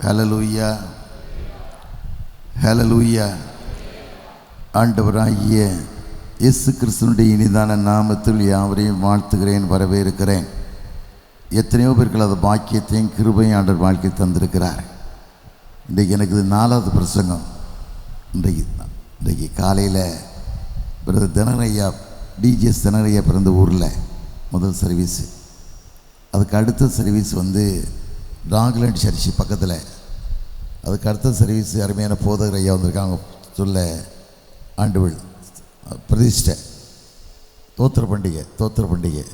ஹல்லேலூயா, ஹல்லேலூயா. ஆண்டவராகிய இயேசு கிறிஸ்துவினுடைய இனிதான நாமத்தில் யாவரையும் வாழ்த்துகிறேன், வரவேற்கிறேன். எத்தனையோ பேர்கள் அது பாக்கியத்தையும் கிருபையும் ஆண்டவர் வாழ்க்கை தந்திருக்கிறார். இன்றைக்கு எனக்கு இது 4வது பிரசங்கம். இன்றைக்கு காலையில் பிரதர் தினரையா, டிஜிஎஸ் தினரையா பிறந்த ஊரில் முதல் சர்வீஸு. அதுக்கு அடுத்த சர்வீஸ் ராக்லேண்ட் சர்ச்சு பக்கத்தில். அதுக்கு அடுத்த சர்வீஸ் அருமையான போதகர் ஐயா வந்திருக்காங்க சொல்ல ஆண்டு பிரதிஷ்டை தோத்திர பண்டிகை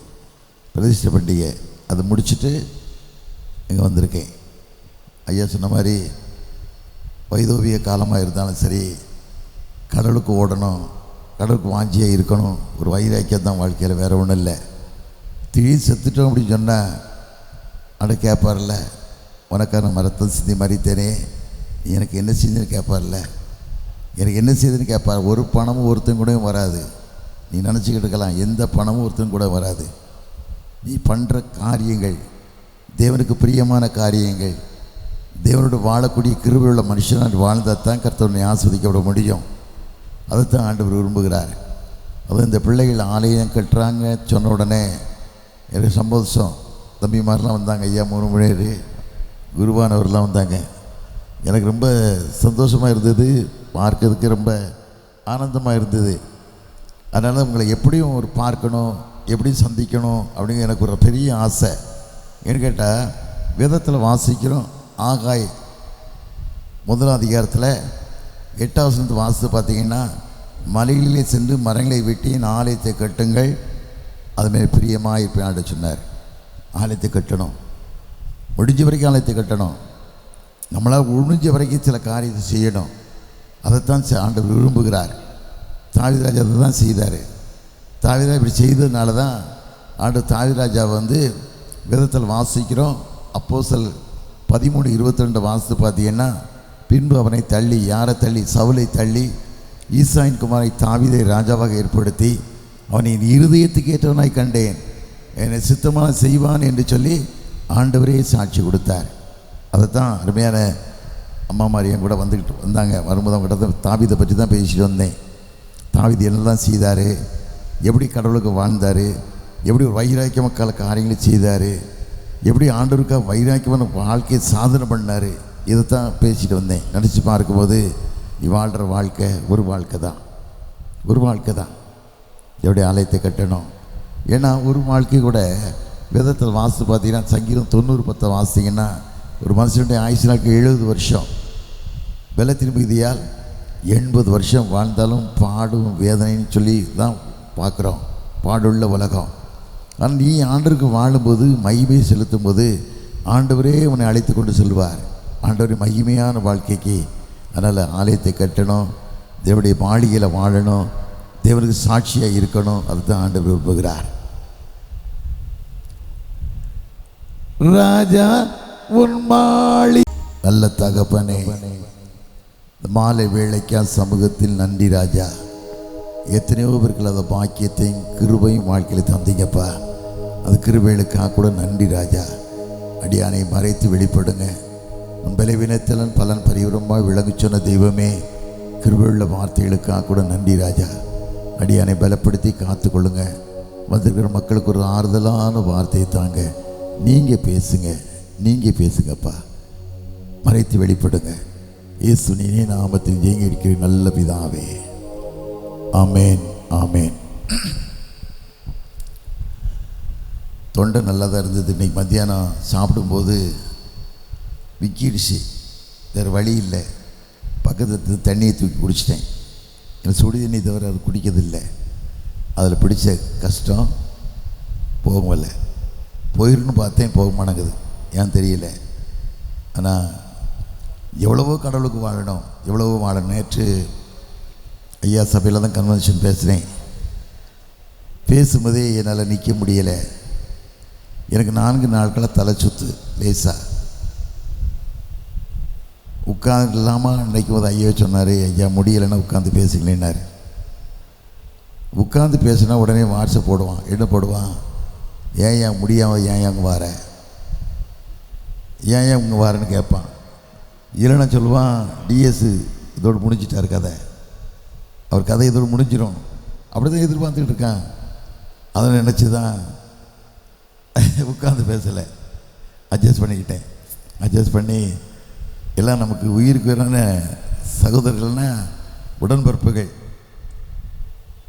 பிரதிஷ்டை பண்டிகை அதை முடிச்சுட்டு இங்கே வந்திருக்கேன். ஐயா சொன்ன மாதிரி வைதோவிய காலமாக இருந்தாலும் சரி, கடலுக்கு ஓடணும், கடலுக்கு வாஞ்சியாக இருக்கணும், ஒரு வைராக்கியம் தான் வாழ்க்கையில், வேறு ஒன்றும் இல்லை. திடீர்னு செத்துட்டோம் அப்படின்னு சொன்னால் அட கேட்பார்ல, உனக்கான மரத்தை சிந்தி மறித்தேனே, எனக்கு என்ன செஞ்சுன்னு கேட்பார்ல, எனக்கு என்ன செய்யுதுன்னு கேட்பார். ஒரு பணமும் ஒருத்தன் கூடயும் வராது. நீ நினச்சிக்கிட்டு இருக்கலாம், எந்த பணமும் ஒருத்தன் கூட வராது. நீ பண்ணுற காரியங்கள் தேவனுக்கு பிரியமான காரியங்கள், தேவனோட வாழக்கூடிய கிருபையுள்ள மனுஷனாக வாழ்ந்தால் தான் கர்த்தரை ஆஸ்வதிக்கப்பட முடியும். அதைத்தான் ஆண்டவர் விரும்புகிறார். அதுவும் இந்த பிள்ளைகள் ஆலயம் கட்டுறாங்க சொன்ன உடனே எனக்கு சந்தோஷம். தம்பிமாரெலாம் வந்தாங்க, ஐயா முருமுழேரு குருவானவர்லாம் வந்தாங்க. எனக்கு ரொம்ப சந்தோஷமாக இருந்தது, பார்க்கறதுக்கு ரொம்ப ஆனந்தமாக இருந்தது. அதனால் உங்களை எப்படியும் ஒரு பார்க்கணும், எப்படி சந்திக்கணும் அப்படின்னு எனக்கு ஒரு பெரிய ஆசை. ஏன்னு கேட்டால் வேதத்தில் வாசிக்கிறோம். ஆகாய் 1ஆம் அதிகாரத்தில் 8வது வசனத்தை வாசித்து பார்த்தீங்கன்னா, மலைகளிலே சென்று மரங்களை வெட்டி ஆலயத்தை கட்டுங்கள், அதுமாரி பிரியமாக இருப்பேன் ஆண்டு சொன்னார். ஆலயத்தை கட்டணும், முடிஞ்ச வரைக்கும் ஆலயத்தை கட்டணும், நம்மளால் முடிஞ்ச வரைக்கும் சில காரியத்தை செய்யணும். அதைத்தான் ஆண்டவர் விரும்புகிறார். தாவீது அதை தான் செய்தார். தாவீது இப்படி செய்ததுனால தான் ஆண்டவர் தாவீது வேதத்தில் வாசிக்கிறோம். அப்போஸ்தலர் 13:22 வாசித்து பார்த்தீங்கன்னா, பின்பு அவனை தள்ளி, யாரை தள்ளி? சவுலை தள்ளி ஈசாயின் குமாரை தாவீதை ராஜாவாக ஏற்படுத்தி அவனை இருதயத்துக்கு ஏற்றவனாய் கண்டேன், என்னை சித்தமாக செய்வான் என்று சொல்லி ஆண்டவரே சாட்சி கொடுத்தார். அதை தான் அருமையான அம்மா மாரியம் கூட வந்தாங்க. வரும்போது அவங்ககிட்ட தாவீதை பற்றி தான் பேசிட்டு வந்தேன். தாவீது என்னெல்லாம் செய்தார், எப்படி கடவுளுக்கு வாழ்ந்தார், எப்படி ஒரு வைராக்கியமான காரியங்களை செய்தார், எப்படி ஆண்டவருக்காக வைராக்கியமான வாழ்க்கையை சாதனை பண்ணார், இதைத்தான் பேசிட்டு வந்தேன். நினச்சி பார்க்கும்போது நீ வாழ்கிற வாழ்க்கை ஒரு வாழ்க்கை தான். எப்படி ஆலயத்தை கட்டணும். ஏன்னா ஒரு வாழ்க்கை கூட வேதத்தில் வாசித்து பார்த்தீங்கன்னா, சங்கீதம் 90:10 வாசித்தீங்கன்னா, ஒரு மனுஷனுடைய ஆயுசு நாட்கள் 70 வருஷம், பலத்தின் மிகுதியால் 80 வருஷம் வாழ்ந்தாலும் பாடும் வேதனைன்னு சொல்லி தான் பார்க்குறோம். பாடுள்ள உலகம். ஆனால் நீ ஆண்டவருக்கு வாழும்போது, மகிமையை செலுத்தும் போது ஆண்டவரே உன்னை அழைத்து கொண்டு செல்வார், ஆண்டவரே மகிமையான வாழ்க்கைக்கு. அதனால் ஆலயத்தை கட்டணும், தேவனுடைய மாளிகையில் வாழணும், தேவனுக்கு சாட்சியாக இருக்கணும். அதுதான் ஆண்டவர் விரும்புகிறார். ராஜா உன் மாளி நல்ல தகப்பனே, மாலை வேளைக்கா சமூகத்தில் நன்றி ராஜா. எத்தனையோ பேர்கள் அந்த பாக்கியத்தையும் கிருபையும் வாழ்க்கையில் தந்தீங்கப்பா. அது கிருபைகளுக்காக கூட நன்றி ராஜா. அடியானை மறைத்து வெளிப்படுங்க. உன் பலவீனத்திலன் பலன் பரிவரமாக விளங்கி சொன்ன தெய்வமே, கிருபையுள்ள வார்த்தைகளுக்காக கூட நன்றி ராஜா. அடியானை பலப்படுத்தி காத்து கொள்ளுங்க. வந்திருக்கிற மக்களுக்கு ஒரு ஆறுதலான வார்த்தையை தாங்க. நீங்கள் பேசுங்கப்பா. மறைத்து வெளிப்படுங்க. இயேசு நீனே நாமத்தில் ஜெயங்கி இருக்கிற நல்ல பிதாவே, ஆமேன், ஆமேன். தொண்டை நல்லா தான் இருந்தது. இன்றைக்கி மத்தியானம் சாப்பிடும்போது விக்கிடுச்சு, வேறு வழி இல்லை. பக்கத்து தண்ணியை தூக்கி குடிச்சிட்டேன். எனக்கு சுடு தண்ணி தவிர அது குடிக்கிறதில்லை. அதில் பிடிச்ச கஷ்டம் போகல. போயிருன்னு பார்த்தேன், போக மாட்டேங்குது. ஏன் தெரியல. ஆனால் எவ்வளவோ கடவுளுக்கு வாழணும். நேற்று ஐயா சபையில் தான் கன்வென்ஷன் பேசும்போதே என்னால் நிற்க முடியலை. எனக்கு 4 நாட்களாக தலை சுற்று லேசாக உட்காந்து இல்லாமல். இன்றைக்கு ஒரு ஐயா சொன்னார், ஐயா முடியலைன்னா உட்காந்து பேசுங்களேன்னாரு. உட்காந்து பேசுனா உடனே வாட்ஸ்அப் போடுவான், என்ன போடுவான், ஏன் முடியாமல் ஏன் அங்கே வார, ஏன் இங்கே வாரன்னு கேட்பான். இல்லைன்னா சொல்லுவான் டிஎஸ் இதோடு முடிஞ்சிட்டார் கதை, அவர் கதை இதோடு முடிஞ்சிடும், அப்படி தான் எதிர்பார்த்துக்கிட்டு இருக்கான். அதை நினச்சி தான் உட்காந்து பேசலை, அட்ஜஸ்ட் பண்ணிக்கிட்டேன். அட்ஜஸ்ட் பண்ணி எல்லாம் நமக்கு உயிருக்கு வேறான சகோதரர்கள்னா உடன்பிறப்புகள்.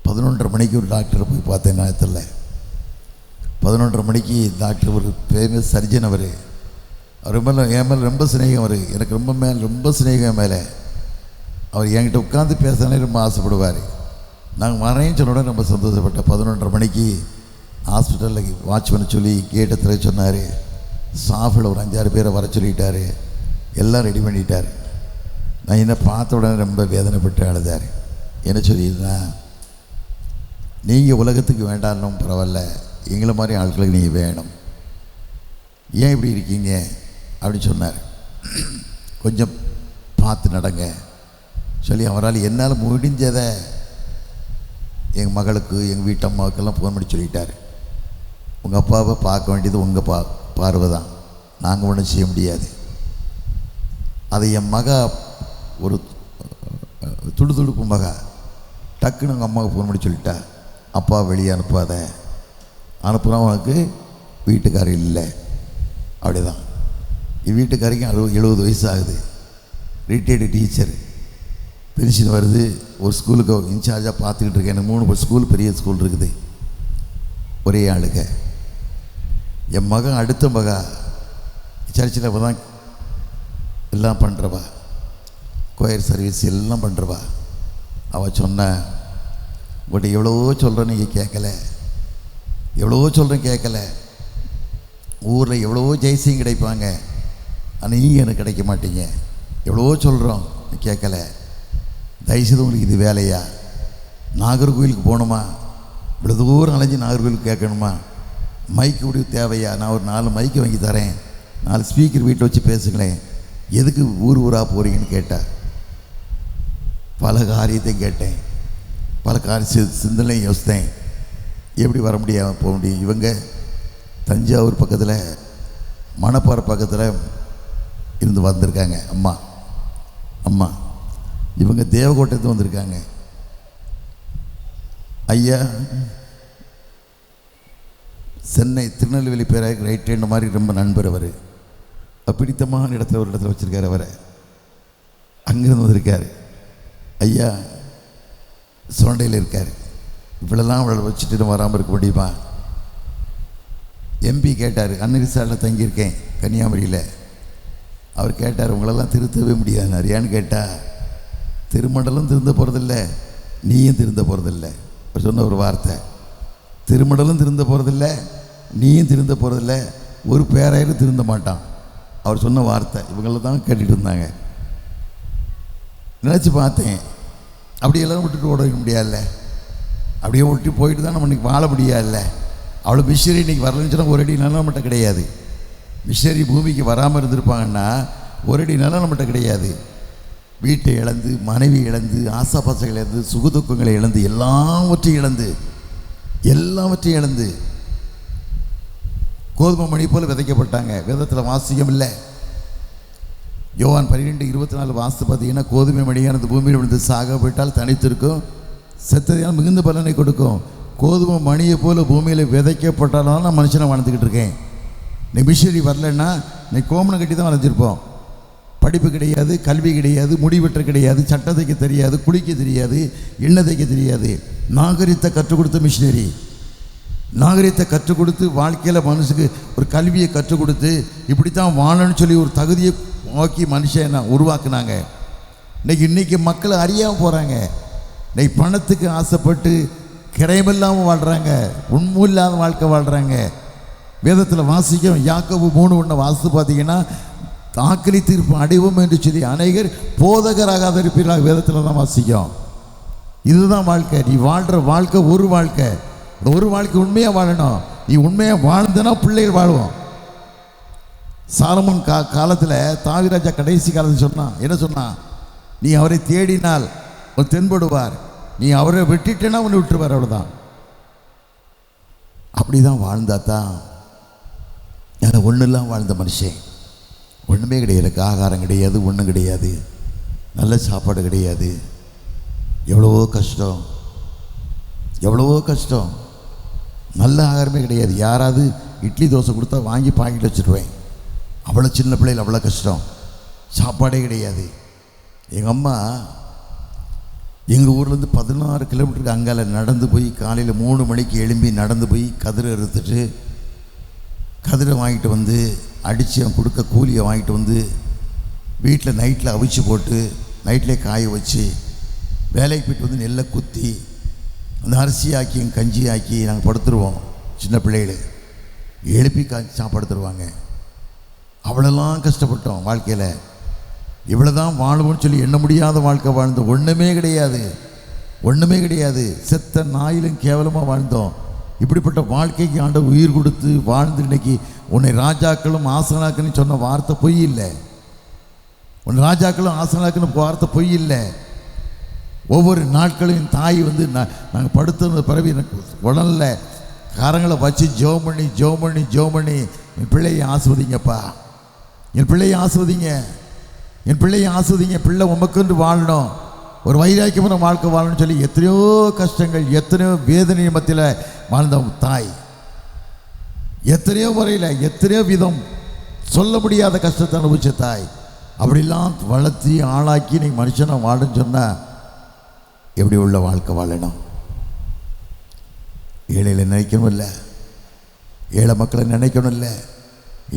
11:30 மணிக்கு ஒரு டாக்டரை போய் பார்த்தேன் நேரத்தில். 11:30 மணிக்கு டாக்டர் ஒரு ஃபேமஸ் சர்ஜன். அவர் மேலே என் மேலே ரொம்ப சிநேகம், அவர் எனக்கு ரொம்ப சிநேகம் மேலே. அவர் என்கிட்ட உட்காந்து பேசினாலே ரொம்ப ஆசைப்படுவார். நாங்கள் வரேன்னு சொன்ன உடனே ரொம்ப சந்தோஷப்பட்டேன். 11:30 மணிக்கு ஹாஸ்பிட்டலில் வாட்ச்மேன் சொல்லி கேட்டை திறக்க சொன்னார். ஸ்டாஃபில் ஒரு 5-6 பேரை வர சொல்லிட்டார், எல்லாம் ரெடி பண்ணிட்டார். நான் என்ன பார்த்த உடனே ரொம்ப வேதனைப்பட்டு அழுதார். என்ன சொல்லியிருந்தா, நீங்கள் உலகத்துக்கு வேண்டாம்னும் பரவாயில்ல, எங்களை மாதிரி ஆட்களுக்கு நீங்கள் வேணும், ஏன் இப்படி இருக்கீங்க அப்படின்னு சொன்னார். கொஞ்சம் பார்த்து நடங்க சொல்லி அவரால் என்னால் முடிஞ்சதை எங்கள் மகளுக்கு எங்கள் வீட்டு அம்மாவுக்கெல்லாம் ஃபோன் பண்ணி சொல்லிட்டார். உங்கள் அப்பாவை பார்க்க வேண்டியது உங்கள் பார்வை தான், நாங்கள் ஒன்றும் செய்ய முடியாது. அதை என் மக ஒரு துடுதுடுப்பு மக டக்குன்னு உங்கள் அம்மாவுக்கு ஃபோன் பண்ணி சொல்லிட்டா, அப்பா வெளியே அனுப்பாத, அனுப்புனா உனக்கு வீட்டுக்காரர் இல்லை. அப்படிதான். என் வீட்டுக்காரிக்கும் 70 வயசு ஆகுது, ரிட்டையர்டு டீச்சர், பென்ஷன் வருது. ஒரு ஸ்கூலுக்கு இன்சார்ஜாக பார்த்துக்கிட்டு இருக்கேன். எனக்கு 3 ஸ்கூல், பெரிய ஸ்கூல் இருக்குது, ஒரே ஆளுங்க. என் மகன் அடுத்த மக சர்ச்சில் இப்போ தான் எல்லாம் பண்ணுறவா, கோயர் சர்வீஸ் எல்லாம் பண்ணுறவா. அவள் சொன்ன, உங்கள்கிட்ட எவ்வளவோ சொல்கிறேன் நீங்கள் கேட்கல, எவ்வளவோ சொல்கிறேன் கேட்கல, ஊரில் எவ்வளவோ ஜெய்சிங் கிடைப்பாங்க, ஆனால் நீங்கள் எனக்கு கிடைக்க மாட்டீங்க, எவ்வளவோ சொல்கிறோம் கேட்கல, தயவுசெய்து உங்களுக்கு இது வேலையா? நாகர்கோவிலுக்கு போகணுமா, இவ்வளோ தூரம் அலைஞ்சு நாகர்கோவிலுக்கு கேட்கணுமா? மைக்கு இப்படி தேவையா? நான் ஒரு 4 மைக்கு வாங்கி தரேன், 4 ஸ்பீக்கர் வீட்டில் வச்சு பேசுங்களேன், எதுக்கு ஊராக போகிறீங்கன்னு கேட்டேன். பல காரியத்தை கேட்டேன், பல சிந்தனையும் யோசித்தேன். எப்படி வர முடியாமல் போக முடியும்? இவங்க தஞ்சாவூர் பக்கத்தில் மணப்பாறை பக்கத்தில் இருந்து வந்திருக்காங்க. அம்மா இவங்க தேவகோட்டத்து வந்திருக்காங்க. ஐயா சென்னை திருநெல்வேலி பேராக ரைட் ஹேண்ட் மாதிரி ரொம்ப நண்பர். அவர் பிடித்தமான இடத்துல ஒரு இடத்துல வச்சுருக்கார். அவரை அங்கேருந்து வந்திருக்கார். ஐயா சுரண்டையில் இருக்கார். இவ்வளோலாம் அவளை வச்சுட்டு வராமல் இருக்க முடியுமா? எம்பி கேட்டார், அன்னிரிசாலில் தங்கியிருக்கேன் கன்னியாகுமரியில். அவர் கேட்டார், உங்களெல்லாம் திருத்தவே முடியாது நிறையான்னு கேட்டால், திருமண்டலம் திருந்த போகிறதில்ல, நீயும் திருந்த போகிறதில்ல. அவர் சொன்ன ஒரு வார்த்தை, திருமண்டலம் திருந்த போகிறதில்ல, நீயும் திருந்த போகிறதில்ல, ஒரு பேராயிரம் திருந்த மாட்டான். அவர் சொன்ன வார்த்தை இவங்கள தான் கேட்டுட்டு இருந்தாங்க. நினச்சி பார்த்தேன், அப்படியெல்லாம் விட்டுட்டு ஓட வைக்க முடியாதுல்ல, அப்படியே விட்டு போயிட்டு தான் நம்ம இன்றைக்கி வாழ முடியாதுல்ல. அவ்வளோ மிஷினரி இன்றைக்கி வரலன்னு சொன்னால் ஒரு அடி நிலம் நம்மகிட்ட கிடையாது. மிஷினரி பூமிக்கு வராமல் இருந்திருப்பாங்கன்னா ஒரு அடி நிலம் நம்மகிட்ட கிடையாது. வீட்டை இழந்து, மனைவி இழந்து, ஆசாபாசங்களை இழந்து, சுகதுக்கங்களை இழந்து, எல்லாவற்றையும் இழந்து கோதுமை மணி போல் விதைக்கப்பட்டாங்க. வேதத்தில் வாசியம் இல்லை. யோவான் 12:24 வாசித்து பார்த்தீங்கன்னா, கோதுமை மணியானது பூமியில் விழுந்து சாக போயிட்டால் தனித்திருக்கும், செத்ததையால் மிகுந்த பலனை கொடுக்கும். கோதுமை மணியை போல் பூமியில் விதைக்கப்பட்டாலும் நான் மனுஷனை வாழ்ந்துக்கிட்டு இருக்கேன். நீ மிஷினரி வரலன்னா நீ கோமனை கட்டி தான் வளைஞ்சிருப்போம். படிப்பு கிடையாது, கல்வி கிடையாது, முடிவெற்ற கிடையாது, சட்டம் தைக்க தெரியாது, குளிக்க தெரியாது, எண்ணெய் தைக்க தெரியாது. நாகரிகத்தை கற்றுக் கொடுத்த மிஷினரி, நாகரிகத்தை கற்றுக் கொடுத்து வாழ்க்கையில் மனுஷனுக்கு ஒரு கல்வியை கற்றுக் கொடுத்து இப்படித்தான் வாழணும்னு சொல்லி ஒரு தகுதியை நோக்கி மனுஷனை உருவாக்குனாங்க. இன்றைக்கி மக்கள் அறியாமல் போகிறாங்க. இன்னைக்கு பணத்துக்கு ஆசைப்பட்டு கிரயமில்லாமல் வாழ்கிறாங்க, உண்மை இல்லாத வாழ்க்கை வாழ்கிறாங்க. வேதத்தில் வாசிக்கும் யாக்கோபு 3:1 வாசித்து பார்த்தீங்கன்னா, தாக்கலி தீர்ப்பு அடைவோம் என்று சொல்லி அநேகர் போதகராக இருப்பீர்களாக வேதத்தில் தான் வாசிக்கும். இதுதான் வாழ்க்கை. நீ வாழ்கிற வாழ்க்கை ஒரு வாழ்க்கை, ஒரு வாழ்க்கை உண்மையாக வாழணும். நீ உண்மையாக வாழ்ந்தனா பிள்ளைகள் வாழ்வோம். சாலமோன் காலத்தில் தாவீராஜா கடைசி காலத்தில் சொன்னான், என்ன சொன்னான்? நீ அவரை தேடினால் அவர் தென்படுவார், நீ அவரை விட்டுட்டேன்னா உன்னை விட்டுருவார், அவ்வளோதான். அப்படி தான் வாழ்ந்தா தான். ஒன்றும் இல்லாமல் வாழ்ந்த மனுஷன், ஒன்றுமே கிடையாது. ஆகாரம் கிடையாது, ஒன்றும் கிடையாது, நல்ல சாப்பாடு கிடையாது. எவ்வளவோ கஷ்டம், எவ்வளவோ கஷ்டம். நல்ல ஆகாரமே கிடையாது. யாராவது இட்லி தோசை கொடுத்தா வாங்கி பாக்கெட் வச்சுருவேன். அவ்வளோ சின்ன பிள்ளைகள் அவ்வளோ கஷ்டம். சாப்பாடே கிடையாது. எங்கள் அம்மா எங்கள் ஊர்லேருந்து 16 கிலோமீட்டருக்கு அங்கால நடந்து போய் காலையில் 3 மணிக்கு எழும்பி நடந்து போய் கதிரை அறுத்துட்டு கதிரை வாங்கிட்டு வந்து அடித்து அவன் கொடுக்க கூலியை வாங்கிட்டு வந்து வீட்டில் நைட்டில் அவிச்சு போட்டு நைட்லேயே காய வச்சு வேலைக்கு போய்ட்டு வந்து நெல்லை குத்தி அந்த அரிசி ஆக்கி கஞ்சி ஆக்கி நாங்கள் படுத்துருவோம். சின்ன பிள்ளைகள் எழுப்பி சாப்பாடு தருவாங்க. அவ்வளோலாம் கஷ்டப்பட்டோம் வாழ்க்கையில். இவ்வளோ தான் வாழ்வோன்னு சொல்லி எண்ண முடியாத வாழ்க்கை வாழ்ந்தோம். ஒன்றுமே கிடையாது, ஒன்றுமே கிடையாது. செத்த நாயிலும் கேவலமாக வாழ்ந்தோம். இப்படிப்பட்ட வாழ்க்கைக்கு ஆண்டவர் உயிர் கொடுத்து வாழ்ந்து இன்னைக்கு உன்னை ராஜாக்களும் ஆசனாக்குன்னு சொன்ன வார்த்தை பொய் இல்லை. உன் ராஜாக்களும் ஆசனாக்குன்னு வார்த்தை பொய் இல்லை. ஒவ்வொரு நாட்களையும் தாய் வந்து நாங்கள் படுத்த பிறகு எனக்கு உடல்ல கரங்களை வச்சு ஜெபம் பண்ணி ஜெபம் பண்ணி ஜெபம் பண்ணி என் பிள்ளையை ஆஸ்வதிங்கப்பா, என் பிள்ளையை ஆஸ்வதிங்க, என் பிள்ளையை ஆஸ்வதிங்க, பிள்ளை உமக்குன்னு வாழணும், ஒரு வைராக்கியமான வாழ்க்கை வாழணும்னு சொல்லி எத்தனையோ கஷ்டங்கள் எத்தனையோ வேதனை மத்தியில் வாழ்ந்த தாய், எத்தனையோ முறையில் எத்தனையோ விதம் சொல்ல முடியாத கஷ்டத்தை அனுபவிச்ச தாய். அப்படிலாம் வளர்த்தி ஆளாக்கி நீ மனுஷனை வாழன்னு சொன்னால் எப்படி உள்ள வாழ்க்கை வாழணும்? ஏழையில் நினைக்கணும் இல்லை, ஏழை மக்களை நினைக்கணும் இல்லை.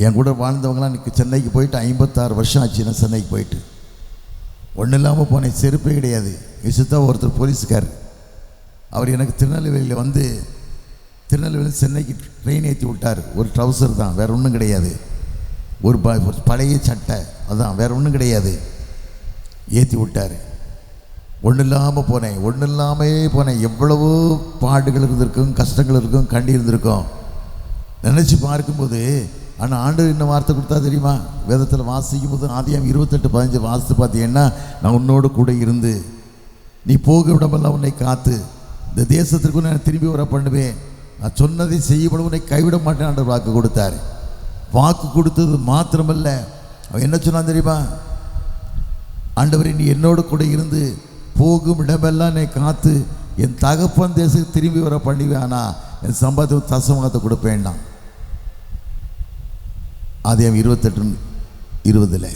என் கூட வாழ்ந்தவங்களாம் எனக்கு சென்னைக்கு போயிட்டு 56 வருஷம் ஆச்சு. நான் சென்னைக்கு போயிட்டு ஒன்றும் இல்லாமல் போனேன். செருப்பே கிடையாது. விசுத்தா ஒருத்தர் போலீஸ்கார், அவர் எனக்கு திருநெல்வேலியில் வந்து திருநெல்வேலி சென்னைக்கு ட்ரெயின் ஏற்றி விட்டார். ஒரு ட்ரௌசர் தான், வேறு ஒன்றும் கிடையாது. ஒரு பழைய சட்டை, அதுதான், வேறு ஒன்றும் கிடையாது. ஏற்றி விட்டார். ஒன்றும் இல்லாமல் போனேன், ஒன்றும் இல்லாமே போனேன். எவ்வளவோ பாடுகள் இருந்திருக்கும், கஷ்டங்கள் இருக்கும், கண்டி இருந்திருக்கும். நினச்சி பார்க்கும்போது ஆனால் ஆண்டவர் என்ன வார்த்தை கொடுத்தா தெரியுமா? வேதத்தில் வாசிக்கும் போது ஆதியாகமம் 28:15 வாசித்து பார்த்தீங்கன்னா, நான் உன்னோடு கூட இருந்து நீ போக விடமெல்லாம் உன்னை காத்து இந்த தேசத்திற்கு நான் திரும்பி வர பண்ணுவேன், நான் சொன்னதை செய்யப்படும், உன்னை கைவிட மாட்டேன் ஆண்டவர் வாக்கு கொடுத்தார். வாக்கு கொடுத்தது மாத்திரமல்ல, அவன் என்ன சொன்னான் தெரியுமா? ஆண்டவரை நீ என்னோடு கூட இருந்து போகும் இடமெல்லாம் என்னை காத்து என் தகப்பன் தேசத்துக்கு திரும்பி வர பண்ணுவேனா என் சம்பாத்தியம் தசமத்தை கொடுப்பேன்னா. ஆதியாகமம் 28:20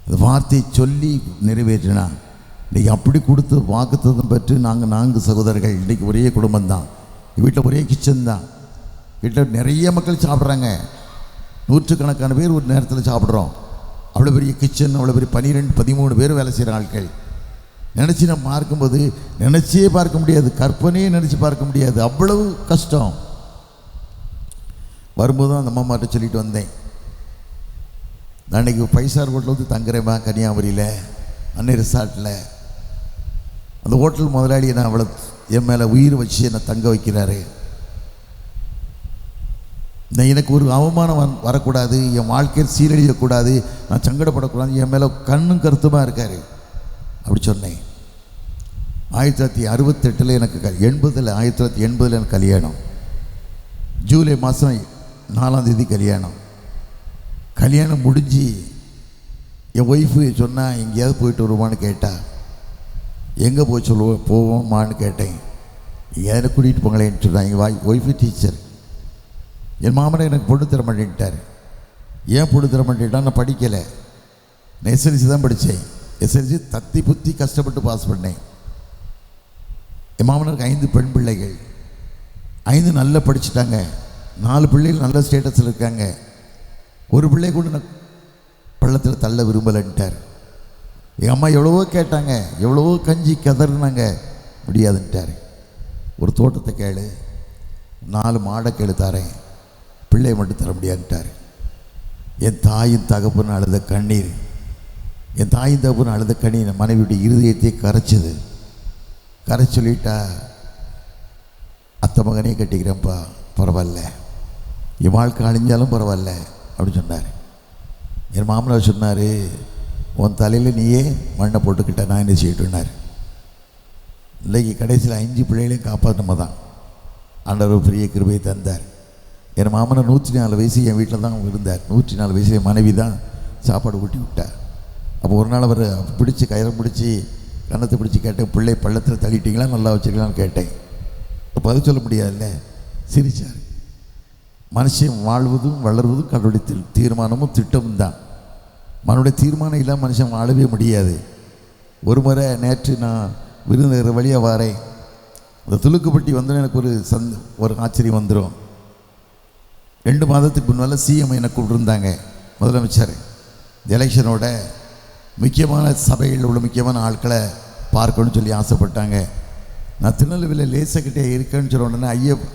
அந்த வார்த்தையை சொல்லி நிறைவேற்றினா. இன்றைக்கி அப்படி கொடுத்து வாக்குத்தத்தம் பெற்று நாங்கள் 4 சகோதரர்கள் இன்றைக்கி ஒரே குடும்பம்தான். வீட்டில் ஒரே கிச்சன் தான். வீட்டில் நிறைய மக்கள் சாப்பிட்றாங்க. 100கணக்கான பேர் ஒரு நேரத்தில் சாப்பிட்றோம். அவ்வளோ பெரிய கிச்சன், அவ்வளோ பெரிய 12-13 பேர் வேலை செய்கிற ஆட்கள். நினச்சி நம்ம பார்க்கும்போது நினச்சே பார்க்க முடியாது, கற்பனையே நினச்சி பார்க்க முடியாது, அவ்வளவு கஷ்டம். வரும்போது அந்த அம்மாட்ட சொல்லிட்டு வந்தேன், நான் இன்றைக்கி 5 ஸ்டார் ஹோட்டலில் வந்து தங்குறேம்மா கன்னியாகுமரியில் அன்னை ரிசார்ட்டில். அந்த ஹோட்டல் முதலாளி நான் அவ்வளோ என் மேலே உயிர் வச்சு என்னை தங்க வைக்கிறாரு. நான் எனக்கு ஒரு அவமானம் வரக்கூடாது, என் வாழ்க்கையை சீரழியக்கூடாது, நான் சங்கடப்படக்கூடாது, என் மேலே கண்ணும் கருத்துமாக இருக்கார். அப்படி சொன்னேன். 1968 எனக்கு 1980 எனக்கு கல்யாணம். ஜூலை மாதம் 4ஆம் தேதி கல்யாணம். கல்யாணம் முடிஞ்சு என் ஒய்ஃபு சொன்னால் எங்கேயாவது போயிட்டு வருவான்னு கேட்டா. எங்கே போய் போவோம்மான்னு கேட்டேன். எங்கேயாவது கூட்டிகிட்டு போங்களேன்னு சொன்னான். எங்கள் ஒய்ஃபு டீச்சர். என் மாமனை எனக்கு பொண்ணு தர மாட்டேன்ட்டார். ஏன் பொண்ணு தர மாட்டேன்ட்டா? நான் படிக்கலை, நான் எஸ்எல்சி தான் படித்தேன். எஸ்எல்சி தத்தி புத்தி கஷ்டப்பட்டு பாஸ் பண்ணேன். என் மாமனருக்கு 5 பெண் பிள்ளைகள், 5 நல்லா படிச்சுட்டாங்க. 4 பிள்ளைகள் நல்ல ஸ்டேட்டஸில் இருக்காங்க. ஒரு பிள்ளை கூட நான் பள்ளத்தில் தள்ள விரும்பலைன்ட்டார். எங்கள் அம்மா எவ்வளவோ கேட்டாங்க, எவ்வளவோ கஞ்சி கதறினாங்க, முடியாதுன்ட்டார். ஒரு தோட்டத்தை கேளு, 4 மாடை கேளு தரேன், பிள்ளையை மட்டும் தர முடியாதுன்ட்டார். என் தாயின் தகப்பன்னு அழுத கண்ணீர், என் தாயின் தகப்பன்னு அழுத கண்ணீர் மனைவியுடைய இருதயத்தை கரைச்சது. கரை சொல்லிட்டா, அத்தை மகனே கட்டிக்கிறேன்ப்பா, பரவாயில்ல, என் வாழ்க்கை அழிஞ்சாலும் பரவாயில்ல அப்படின்னு சொன்னார். என் மாமனார் சொன்னார், உன் தலையில் நீயே மண்ணை போட்டுக்கிட்ட, நான் என்ன செய்யட்டுன்னார். இல்லைக்கு கடைசியில் 5 பிள்ளைகளையும் காப்பாற்றமா தான் ஆண்டவர் பெரிய கிருபையை தந்தார். என் மாமனார் 104 வயசு என் வீட்டில் தான் இருந்தார். 104 வயசு என் மனைவி தான் சாப்பாடு ஊட்டி விட்டார். அப்போ ஒரு நாள் அவர் பிடிச்சி கயிறை பிடிச்சி கன்னத்தை பிடிச்சி கேட்டேன், பிள்ளை பள்ளத்தில் தள்ளிட்டீங்களா, நல்லா வச்சுருக்கலான்னு கேட்டேன். பதில் சொல்ல முடியாதுல்ல, சிரிச்சார். மனுஷன் வாழ்வதும் வளர்வதும் கடவுளுடைய தீர்மானமும் திட்டமும் தான். மனுடைய தீர்மானம் இல்லாமல் மனுஷன் வாழவே முடியாது. ஒரு முறை நேற்று நான் விருதுநகர் வழியாக வாரேன். அந்த துலுக்குப்பட்டி வந்தோன்னு எனக்கு ஒரு ஆச்சரியம் வந்துடும். 2 மாதத்துக்கு முன்னால் சிஎம் என்னை கூப்பிட்டுருந்தாங்க. முதலமைச்சர் இந்த எலெக்ஷனோட முக்கியமான சபையில் உள்ள முக்கியமான ஆட்களை பார்க்கணும்னு சொல்லி ஆசைப்பட்டாங்க. நான் திருநெல்வேலியில் லேசக்கிட்டே இருக்கேன்னு சொன்ன உடனே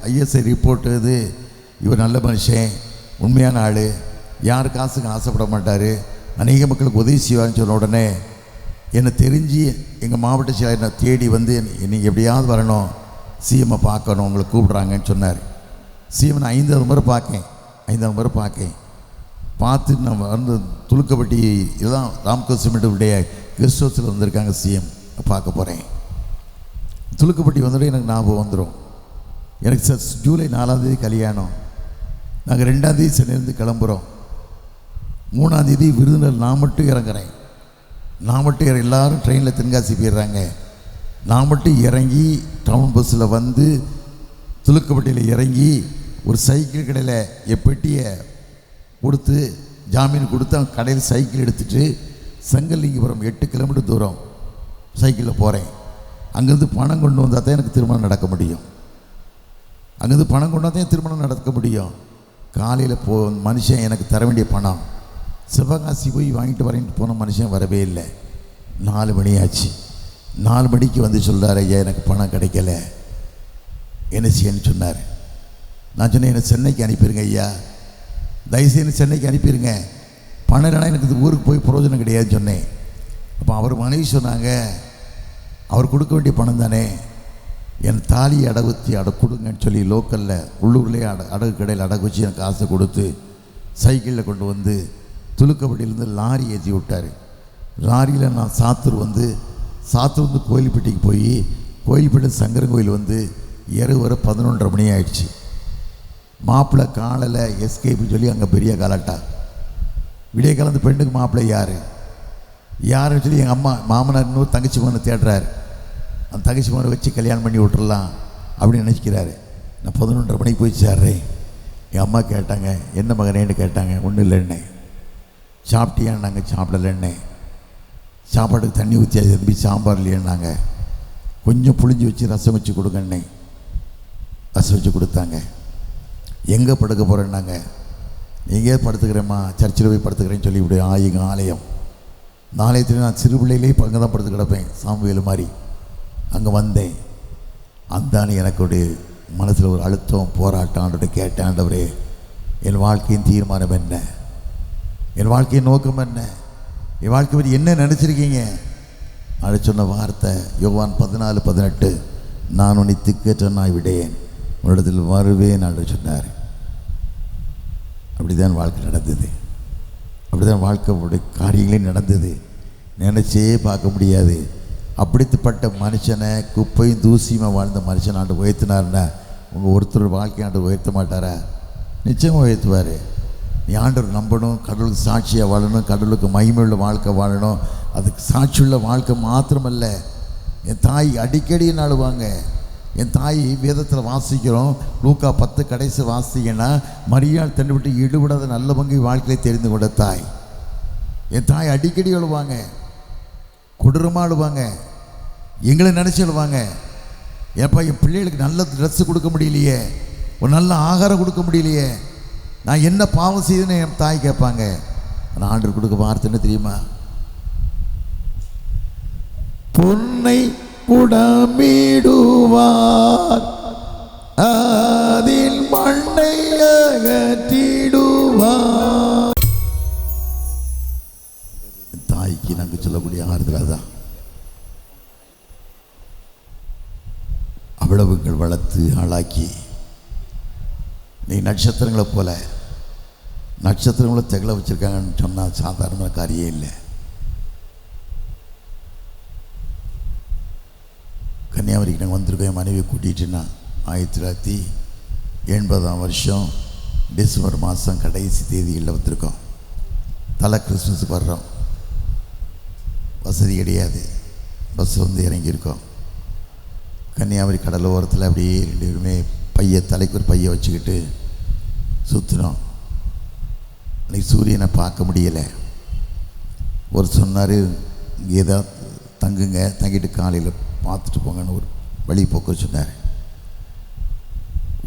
ஐஎஸ்ஐ ரிப்போர்ட் இது, இவர் நல்ல மனுஷன், உண்மையான ஆள், யார் காசுக்கு ஆசைப்பட மாட்டார், அநேக மக்களுக்கு உதவி செய்வார்னு சொன்ன உடனே என்னை தெரிஞ்சு எங்கள் மாவட்ட செயலர் என்னை தேடி வந்து நீங்கள் எப்படியாவது வரணும், சிஎம்மை பார்க்கணும், உங்களை கூப்பிட்றாங்கன்னு சொன்னார். சிஎம் நான் 5வது முறை பார்க்கேன். பார்த்து நான் வந்து துலுக்கப்பட்டி இதெல்லாம் ராம்கோ சிமெண்ட்டுடைய கெஸ்ட் ஹவுஸில் வந்திருக்காங்க, சிஎம் பார்க்க போகிறேன். துலுக்கப்பட்டி வந்துட்டு எனக்கு ஞாபகம் வந்துடும். எனக்கு ஜூலை 4ஆம் தேதி கல்யாணம். நாங்கள் 2ஆம் தேதி சென்னையிலேருந்து கிளம்புறோம். 3ஆம் தேதி விருதுநகர் நான் மட்டும் இறங்குறேன். எல்லோரும் ட்ரெயினில் தென்காசி போயிடுறாங்க. நான் மட்டும் இறங்கி டவுன் பஸ்ஸில் வந்து துலுக்கப்பட்டியில் இறங்கி ஒரு சைக்கிள் கடையில் என் பெட்டியை கொடுத்து ஜாமீன் கொடுத்து அவங்க கடையில் சைக்கிள் எடுத்துகிட்டு செங்கல்லிங்கபுரம் 8 கிலோமீட்டர் தூரம் சைக்கிளில் போகிறேன். அங்கேருந்து பணம் கொண்டு வந்தால் தான் எனக்கு திருமணம் நடக்க முடியும். காலையில் மனுஷன் எனக்கு தர வேண்டிய பணம் சிவகாசி போய் வாங்கிட்டு வரேன்ட்டு போன மனுஷன் வரவே இல்லை. 4 மணி ஆச்சு. 4 மணிக்கு வந்து சொல்கிறார், ஐயா எனக்கு பணம் கிடைக்கல, என்ன செய்யன்னு சொன்னார். நான் சொன்னேன், என்னை சென்னைக்கு அனுப்பிடுங்க ஐயா, தயவுசெய்து சென்னைக்கு அனுப்பிடுங்க, பணம் இல்லைனா எனக்கு இது ஊருக்கு போய் பிரயோஜனம் கிடையாதுன்னு சொன்னேன். அப்போ அவர் மனைவி சொன்னாங்க, அவர் கொடுக்க வேண்டிய பணம் தானே, என் தாலி அடகு கொடுங்கன்னு சொல்லி லோக்கலில் உள்ளூர்லேயே அடகு கடையில் அடகு வச்சு எனக்கு காசை கொடுத்து சைக்கிளில் கொண்டு வந்து துலுக்கப்பட்டியிலேருந்து லாரி ஏற்றி விட்டார். லாரியில் நான் சாத்தூர் வந்து கோயில்பட்டிக்கு போய் கோயில்பட்டி சங்கரன் கோயில் வந்து இரவு வர 11:30 மணி ஆயிடுச்சு. மாப்பிள்ளை காலையில் எஸ்கேப்னு சொல்லி அங்கே பெரிய கலாட்டா. விடிய கலந்து பெண்ணுக்கு மாப்பிள்ளை யாருன்னு சொல்லி எங்கள் மாமனார் இன்னொரு தங்கச்சி மகனை தேடுறாரு. அந்த தங்கச்சி மகனை வச்சு கல்யாணம் பண்ணி விட்டுறலாம் அப்படின்னு நினச்சிக்கிறாரு. நான் 11:30 மணிக்கு போய் சேர்றேன். எங்கள் அம்மா கேட்டாங்க, என்ன மகனேன்னு கேட்டாங்க. ஒன்றும் இல்லைன்னே. சாப்பிட்டியான்னாங்க. சாப்பிடலன்னே. சாப்பாட்டுக்கு தண்ணி ஊற்றி திரும்பி சாம்பார் இல்லையான்னாங்க. கொஞ்சம் புளிஞ்சு வச்சு ரசம் வச்சு கொடுங்கண்ணே. ரசம் வச்சு கொடுத்தாங்க. எங்கே படுக்க போகிறேன்னாங்க. எங்கேயே படுத்துக்கிறேம்மா, சர்ச்சில் போய் படுத்துக்கிறேன்னு சொல்லி இப்படி ஆலயம் நாளையத்தில் நான் சிறு பிள்ளையிலே அங்கே தான் படுத்து கிடப்பேன், சாம்புவேல் மாதிரி. அங்கே வந்தேன். அந்தானே எனக்கு மனசில் ஒரு அழுத்தம், போராட்டம். ஆண்டவரை கேட்டேன், ஆண்டவரே என் வாழ்க்கையின் தீர்மானம் என்ன, என் வாழ்க்கையின் நோக்கம் என்ன, என் வாழ்க்கை பற்றி என்ன நினச்சிருக்கீங்க? அது சொன்ன வார்த்தை யோவான் 14:18, நான் உன்னை திக்கற்றனாய் விடேன், உன்னிடத்தில் வருவேன் என்று சொன்னார். அப்படி தான் வாழ்க்கை நடந்தது. அப்படி தான் வாழ்க்கையுடைய காரியங்களே நடந்தது. நினச்சே பார்க்க முடியாது. அப்படிப்பட்ட மனுஷனை குப்பையும் தூசியுமா வாழ்ந்த மனுஷன் ஆண்டு உயர்த்தினார்னா உங்கள் ஒருத்தர் வாழ்க்கை ஆண்டு உயர்த்த மாட்டாரா? நிச்சயமாக உயர்த்துவார். நீ ஆண்டவர் நம்பணும், கடவுளுக்கு சாட்சியாக வாழணும், கடவுளுக்கு மகிமையுள்ள வாழ்க்கை வாழணும். அதுக்கு சாட்சியுள்ள வாழ்க்கை மாத்திரமல்ல, என் தாய் அடிக்கடி நாடுவாங்க. என் தாய் வேதத்தில் வாசிக்கிறோம், லூக்கா 10 கடைசி வாசிங்கன்னா மரியாள் தன்னை விட்டு ஈடுபடாத நல்ல பங்கை வாழ்க்கையை தெரிந்து கொண்ட தாய். என் தாய் அடிக்கடி எழுவாங்க, கொடூரமாக எழுவாங்க, எங்களை நினச்சி எழுவாங்க. ஏப்பா என் பிள்ளைகளுக்கு நல்ல ட்ரெஸ்ஸு கொடுக்க முடியலையே, ஒரு நல்ல ஆகாரம் கொடுக்க முடியலையே, நான் என்ன பாவம் செய்யுதுன்னு என் தாய் கேட்பாங்க. ஆனால் ஆண்டவர் கொடுக்க வார்த்தை என்ன தெரியுமா? பொன்னை புடமிடுவார், அதில் மண்ணை அகற்றிடுவார். தாய்க்கு நாங்கள் சொல்லக்கூடிய ஆறுதல் தான். அவ்வளவுகள் வளர்த்து ஆளாக்கி நீ நட்சத்திரங்களை போல நட்சத்திரங்களை திகழ வச்சுருக்காங்கன்னு சொன்னால் சாதாரண காரியம் இல்லை. கன்னியாகுமரிக்கு நாங்கள் வந்திருக்கோம். என் மனைவியை கூட்டிகிட்டுன்னா 1980 டிசம்பர் மாதம் கடைசி தேதிகளில் வந்திருக்கோம். தலை கிறிஸ்மஸுக்கு வர்றோம். வசதி கிடையாது. பஸ் வந்து இறங்கியிருக்கோம். கன்னியாகுமரி கடல் ஓரத்தில் அப்படியே 2 பேருமே தலைக்கு ஒரு பையை வச்சுக்கிட்டு சுற்றினோம். அன்றைக்கி சூரியனை பார்க்க முடியலை. ஒரு சொன்னார், இங்கே ஏதாவது தங்குங்க, தங்கிட்டு காலையில் பார்த்துட்டு போங்கன்னு ஒரு வழி போக்க சொன்னார்.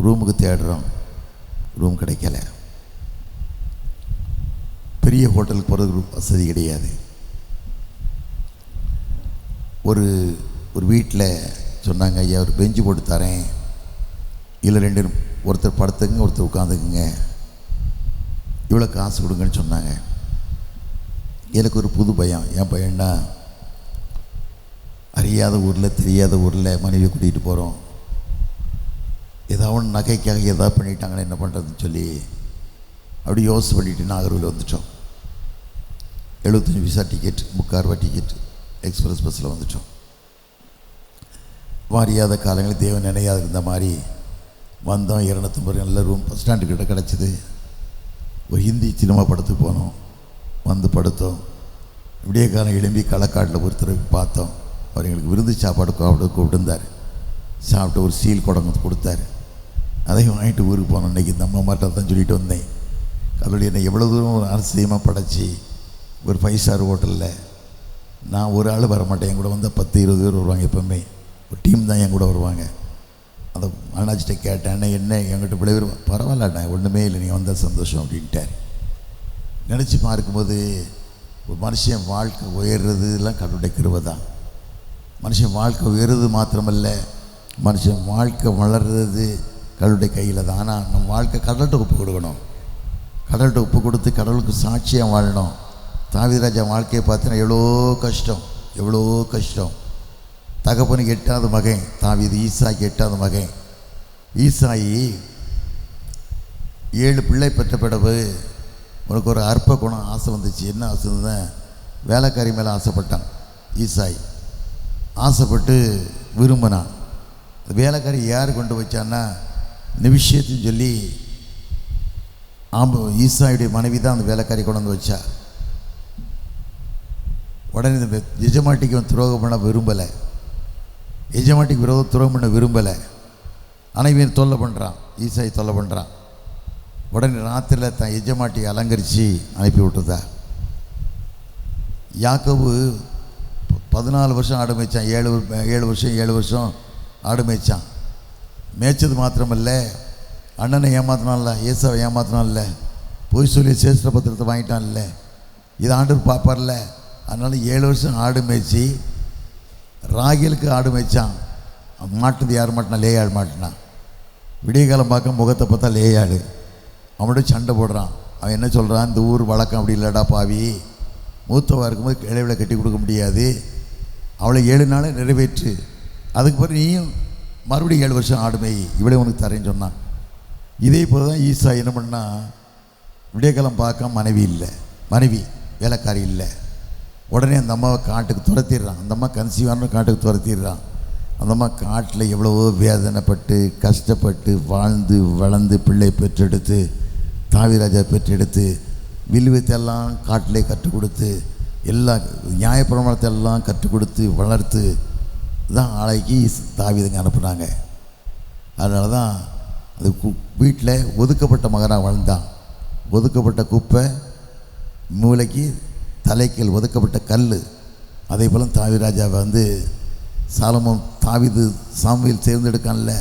ரூமுக்கு தேடுறோம், ரூம் கிடைக்கல. பெரிய ஹோட்டலுக்கு போகிறதுக்கு வசதி கிடையாது. ஒரு வீட்டில் சொன்னாங்க, ஐயா ஒரு பெஞ்சு போட்டு தரேன், இல்லை 2 ஒருத்தர் படுத்துக்குங்க, ஒருத்தர் உட்காந்துக்குங்க, இவ்வளோ காசு கொடுங்கன்னு சொன்னாங்க. எனக்கு ஒரு புது பயம். என் பையன்னா அறியாத ஊரில் தெரியாத ஊரில் மனைவி கூட்டிகிட்டு போகிறோம், ஏதாவது நகைக்காக எதாவது பண்ணிட்டாங்கன்னா என்ன பண்ணுறதுன்னு சொல்லி அப்படி யோசனை பண்ணிவிட்டு நாகர்கோவில் வந்துட்டோம். 75 விசா டிக்கெட், 3 ரூபா டிக்கெட், எக்ஸ்பிரஸ் பஸ்ஸில் வந்துட்டோம். அறியாத காலங்களில் தேவன் நினையாது இருந்த மாதிரி வந்தோம். 250 நல்ல ரூம் பஸ் ஸ்டாண்டுக்கிட்ட கிடச்சிது. ஒரு ஹிந்தி சினிமா படத்துக்கு போனோம், வந்து படுத்தோம். விடிய காலம் எழும்பி களக்காட்டில் ஒருத்தர் பார்த்தோம். அவர் எங்களுக்கு விருந்து சாப்பாடு கூப்பிட்டுருந்தார். சாப்பிட்டு ஒரு சீல் குடம் கொடுத்தாரு. அதையும் வாங்கிட்டு ஊருக்கு போனோம். இன்றைக்கி இந்த அம்மா மாட்ட தான் சொல்லிட்டு வந்தேன். கடவுள் என்னை எவ்வளோ தூரம் அரசியமாக படைச்சி ஒரு 5 ஸ்டார் ஹோட்டலில் நான் ஒரு ஆள் வரமாட்டேன். என் கூட வந்தால் 10-20 பேர் வருவாங்க. எப்போவுமே ஒரு டீம் தான் என் கூட வருவாங்க. அதை அண்ணாச்சிட்ட கேட்டேன், என்ன என்கிட்ட விளைவு பரவாயில்லண்ணா, ஒன்றுமே இல்லை, நீ வந்தால் சந்தோஷம் அப்படின்ட்டார். நினச்சி பார்க்கும்போது ஒரு மனுஷன் வாழ்க்கை உயர்றதுலாம் கடவுளுடைய கிருபை தான். மனுஷன் வாழ்க்கை உயர்றது மாத்திரமல்ல, மனுஷன் வாழ்க்கை வளர்றது கடவுளுடைய கையில் தான். ஆனால் நம்ம வாழ்க்கை கடவுள்கிட்ட ஒப்பு கொடுக்கணும். கடவுள்கிட்ட ஒப்பு கொடுத்து கடவுளுக்கு சாட்சியாக வாழணும். தாவீது ராஜா வாழ்க்கையை பார்த்தீங்கன்னா எவ்வளோ கஷ்டம். தகப்பனுக்கு 8வது மகன் தாவீது, ஈசாய்க்கு 8வது மகன். ஈசாயி 7 பிள்ளை பெற்ற பிறகு உனக்கு ஒரு அற்ப குணம் ஆசை வந்துச்சு. என்ன ஆசை இருந்ததுன்னா, வேலைக்காரி மேலே ஆசைப்பட்டான். ஈசாய் ஆசைப்பட்டு விரும்பினான். வேலைக்காரி யார் கொண்டு வச்சான்னா, நிமிஷத்துன்னு சொல்லி ஈசாயுடைய மனைவி தான் அந்த வேலைக்காரி கொண்டு வந்து வச்சா. உடனே இந்த எஜமாட்டிக்கு துரோகம் பண்ண விரும்பலை. எஜமாட்டிக்கு துரோகம் பண்ண விரும்பலை. ஆனால் இவன் தொல்லை பண்ணுறான், ஈசாய் தொல்லை பண்ணுறான். உடனே ராத்திரியில் தான் எஜமாட்டி அலங்கரித்து அனுப்பி விட்டுதா. யாக்கோபு 14 வருஷம் ஆடு மேய்ச்சான். 7 வருஷம் ஆடு மேய்ச்சான். மேய்ச்சது மாத்திரமல்ல, அண்ணனை ஏமாத்தினான்ல, ஏசாவை ஏமாத்தினான்ல, பொய் சொல்லி சேஷ்ட பத்திரத்தை வாங்கிட்டான்ல, இது ஆண்டவர் பார்ப்பார்ல. அதனால் 7 வருஷம் ஆடு மேய்ச்சி ராகிலுக்கு ஆடு மேய்ச்சான். மாட்டுது யார் மாட்டினா? லேயாள் மாட்டினான். விடிய காலம் பார்க்க முகத்தை பார்த்தா லேயாள். அவனோட சண்டை போடுறான். அவன் என்ன சொல்கிறான், இந்த ஊர் வழக்கம் அப்படி இல்லைடா பாவி, மூத்தவா இருக்கும்போது இளைவில் கட்டி கொடுக்க முடியாது, அவளை 7 நாளை நிறைவேற்று, அதுக்கு பிறகு நீயும் மறுபடியும் 7 வருஷம் ஆடு மேய், இவளே உனக்கு தரேன்னு சொன்னான். இதே போல் தான் ஈசா என்ன பண்ணால், விடியக்காலம் பார்க்க மனைவி வேலைக்காரி இல்லை. உடனே அந்த அம்மாவை காட்டுக்கு துரத்திடுறான். அந்த அம்மா கன்சீவான காட்டுக்கு துரத்திடுறான். அந்த அம்மா காட்டில் எவ்வளவோ வேதனைப்பட்டு கஷ்டப்பட்டு வாழ்ந்து வளர்ந்து பிள்ளை பெற்றெடுத்து, தாவீராஜா பெற்றெடுத்து, வில்வித்தையெல்லாம் காட்டிலே கற்றுக் கொடுத்து, எல்லா நியாயப்பிரமாணத்தை எல்லாம் கற்றுக் கொடுத்து வளர்த்து தான் ஆளைக்கு தாவீதுங்க அனுப்புனாங்க. அதனால தான் அது வீட்டில் ஒதுக்கப்பட்ட மகனாக வாழ்ந்தான். ஒதுக்கப்பட்ட குப்பை மூளைக்கு தலைக்கல் ஒதுக்கப்பட்ட கல். அதே போல் தாவீராஜாவை சாலமோன் சாமுவேல் தேர்ந்தெடுக்கான்ல,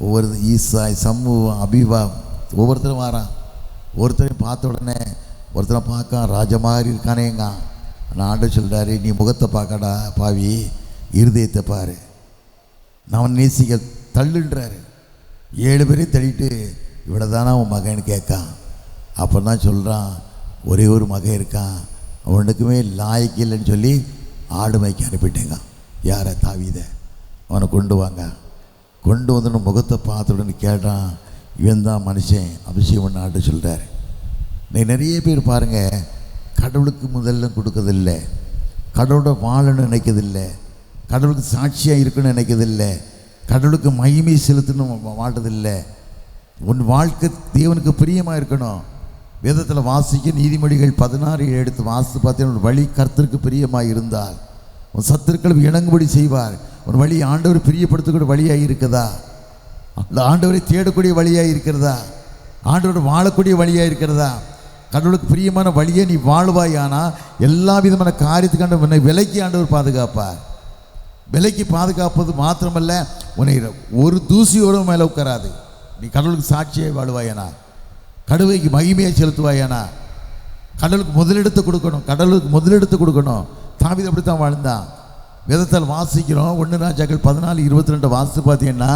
ஒவ்வொரு ஈசாய், சம்முவம், அபிவா ஒவ்வொருத்தரும் வாரான். ஒருத்தரையும் பார்த்த உடனே ஒருத்தரை பார்க்க ராஜா மாதிரி இருக்கானேங்க. நான் ஆண்டு சொல்கிறாரு, நீ முகத்தை பார்க்கடா பாவி, இருதயத்தை பாரு, நான் நேசிக்க தள்ளுன்றாரு. 7 பேரையும் தள்ளிட்டு இவ்வளோ தானே அவன் மகன்னு கேட்கான். அப்போ தான் சொல்கிறான், ஒரே ஒரு மகன் இருக்கான், அவனுக்குமே லாய்க்கு இல்லைன்னு சொல்லி ஆடு மேய்க்க அனுப்பிட்டேங்க. யாரை? தாவீதை. அவனை கொண்டு வாங்க. கொண்டு வந்து முகத்தை பார்த்த உடனே கேட்டான், இவன் தான் மனுஷன், அபிஷேகம் பண்ண ஆண்டு சொல்கிறார். நிறைய பேர் பாருங்கள், கடவுளுக்கு முதல்ல கொடுக்கறதில்லை, கடவுளோட வாழணும்னு நினைக்கிறதில்லை, கடவுளுக்கு சாட்சியாக இருக்குன்னு நினைக்கிறதில்லை, கடவுளுக்கு மகிமை செலுத்தணும் வாழ்றதில்லை. உன் வாழ்க்கை தேவனுக்கு பிரியமாக இருக்கணும். வேதத்தில் வாசிக்க நீதிமொழிகள் 16 எடுத்து வாசித்து பார்த்தீங்கன்னா, வழி கர்த்தருக்கு பிரியமாக இருந்தால் உன் சத்துருக்களும் இணங்குபடி செய்வார். ஒரு வழி ஆண்டவர் பிரியப்படுத்தக்கூடிய வழியாக இருக்குதா? அந்த ஆண்டவரை தேடக்கூடிய வழியாக இருக்கிறதா? ஆண்டவர் வாழக்கூடிய வழியாக இருக்கிறதா? கடவுளுக்கு பிரியமான வழியை நீ வாழ்வாயானா எல்லா விதமான காரியத்துக்கான உன்னை விலைக்கு ஆண்டவர் பாதுகாப்பார். விலைக்கு பாதுகாப்பது மாத்திரமல்ல, உன்னை ஒரு தூசியோட மேலே உட்காராது. நீ கடவுளுக்கு சாட்சியை வாழ்வாயானா, கடவுளுக்கு மகிமையை செலுத்துவாயானா, கடவுளுக்கு முதலிடத்தை கொடுக்கணும். கடவுளுக்கு முதலிடத்தை கொடுக்கணும். தாவீது அப்படித்தான் வாழ்ந்தான். வேதத்தால் வாசிக்கிறோம். 1 ராஜாக்கள் 14:22 வாசித்து பார்த்தீங்கன்னா,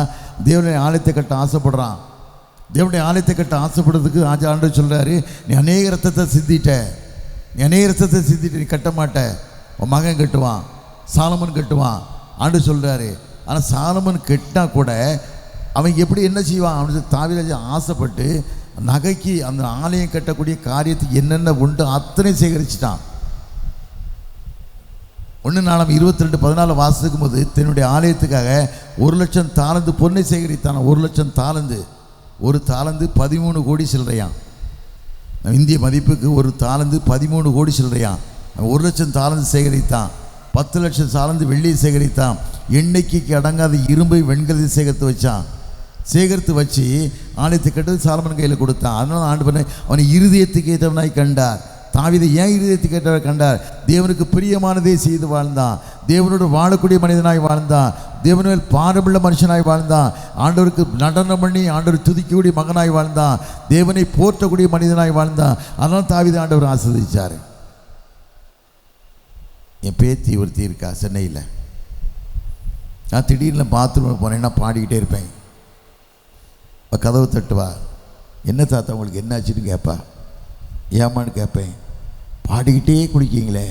தேவனுடைய ஆலயத்தை கட்ட ஆசைப்படுறான். தேவனுடைய ஆலயத்தை கட்ட ஆசைப்படுறதுக்கு ஆண்டவர் சொல்கிறாரு, நீ அநேக ரத்தத்தை சிந்திட்ட, நீ கட்ட மாட்ட, உன் மகன் கட்டுவான், சாலமன் கட்டுவான் ஆண்டவர் சொல்கிறாரு. ஆனால் சாலமன் கெட்டா கூட அவன் எப்படி என்ன செய்வான்? அவனுக்கு தாவீது ஆசைப்பட்டு நகைக்கு அந்த ஆலயம் கட்டக்கூடிய காரியத்துக்கு என்னென்ன உண்டு அத்தனை சேகரிச்சிட்டான். 1 நாளாம் 22:14 வாசிக்கும் போது தன்னுடைய ஆலயத்துக்காக 1,00,000 தாலந்து பொன்னை சேகரித்தான். 1,00,000 தாலந்து, ஒரு தாலந்து 13 கோடி சில்லறையான். இந்திய மதிப்புக்கு ஒரு தாலந்து 13 கோடி சில்லறையான். 1,00,000 தாலந்து சேகரித்தான். 10,00,000 தாலந்து வெள்ளியை சேகரித்தான். எண்ணிக்கைக்கு அடங்காத இரும்பை வெண்கலத்தை சேகரித்து வச்சு ஆலயத்தை கட்டு சாலமன் கையில் கொடுத்தான். அதனால ஆண்டவர் அவனை இருதயத்துக்கு ஏற்றவனாய் கண்டார். தாவீதை ஏன் இருதயத்துக்கு ஏற்றவனாய் கண்டார்? தேவனுக்கு பிரியமானதை செய்து வாழ்ந்தான். தேவனோடு வாழக்கூடிய மனிதனாய் வாழ்ந்தான். தேவனில் பாரமுள்ள மனுஷனாய் வாழ்ந்தான். ஆண்டவருக்கு நடனம் பண்ணி ஆண்டவர் துதிக்கக்கூடிய மகனாய் வாழ்ந்தான். தேவனை போற்றக்கூடிய மனிதனாய் வாழ்ந்தான். அதனால் தாவீதை ஆண்டவர் ஆசீர்வதிச்சார். என் பேத்தி ஒருத்தி இருக்கா சென்னையில். நான் திடீர்னு பாத்ரூமில் போனேன்னா பாடிக்கிட்டே இருப்பேன். கதவு தட்டுவா, என்ன தாத்தா உங்களுக்கு என்ன ஆச்சுன்னு கேட்பா. ஏமான்னு கேட்பேன். பாடிக்கிட்டே குடிக்கிங்களே,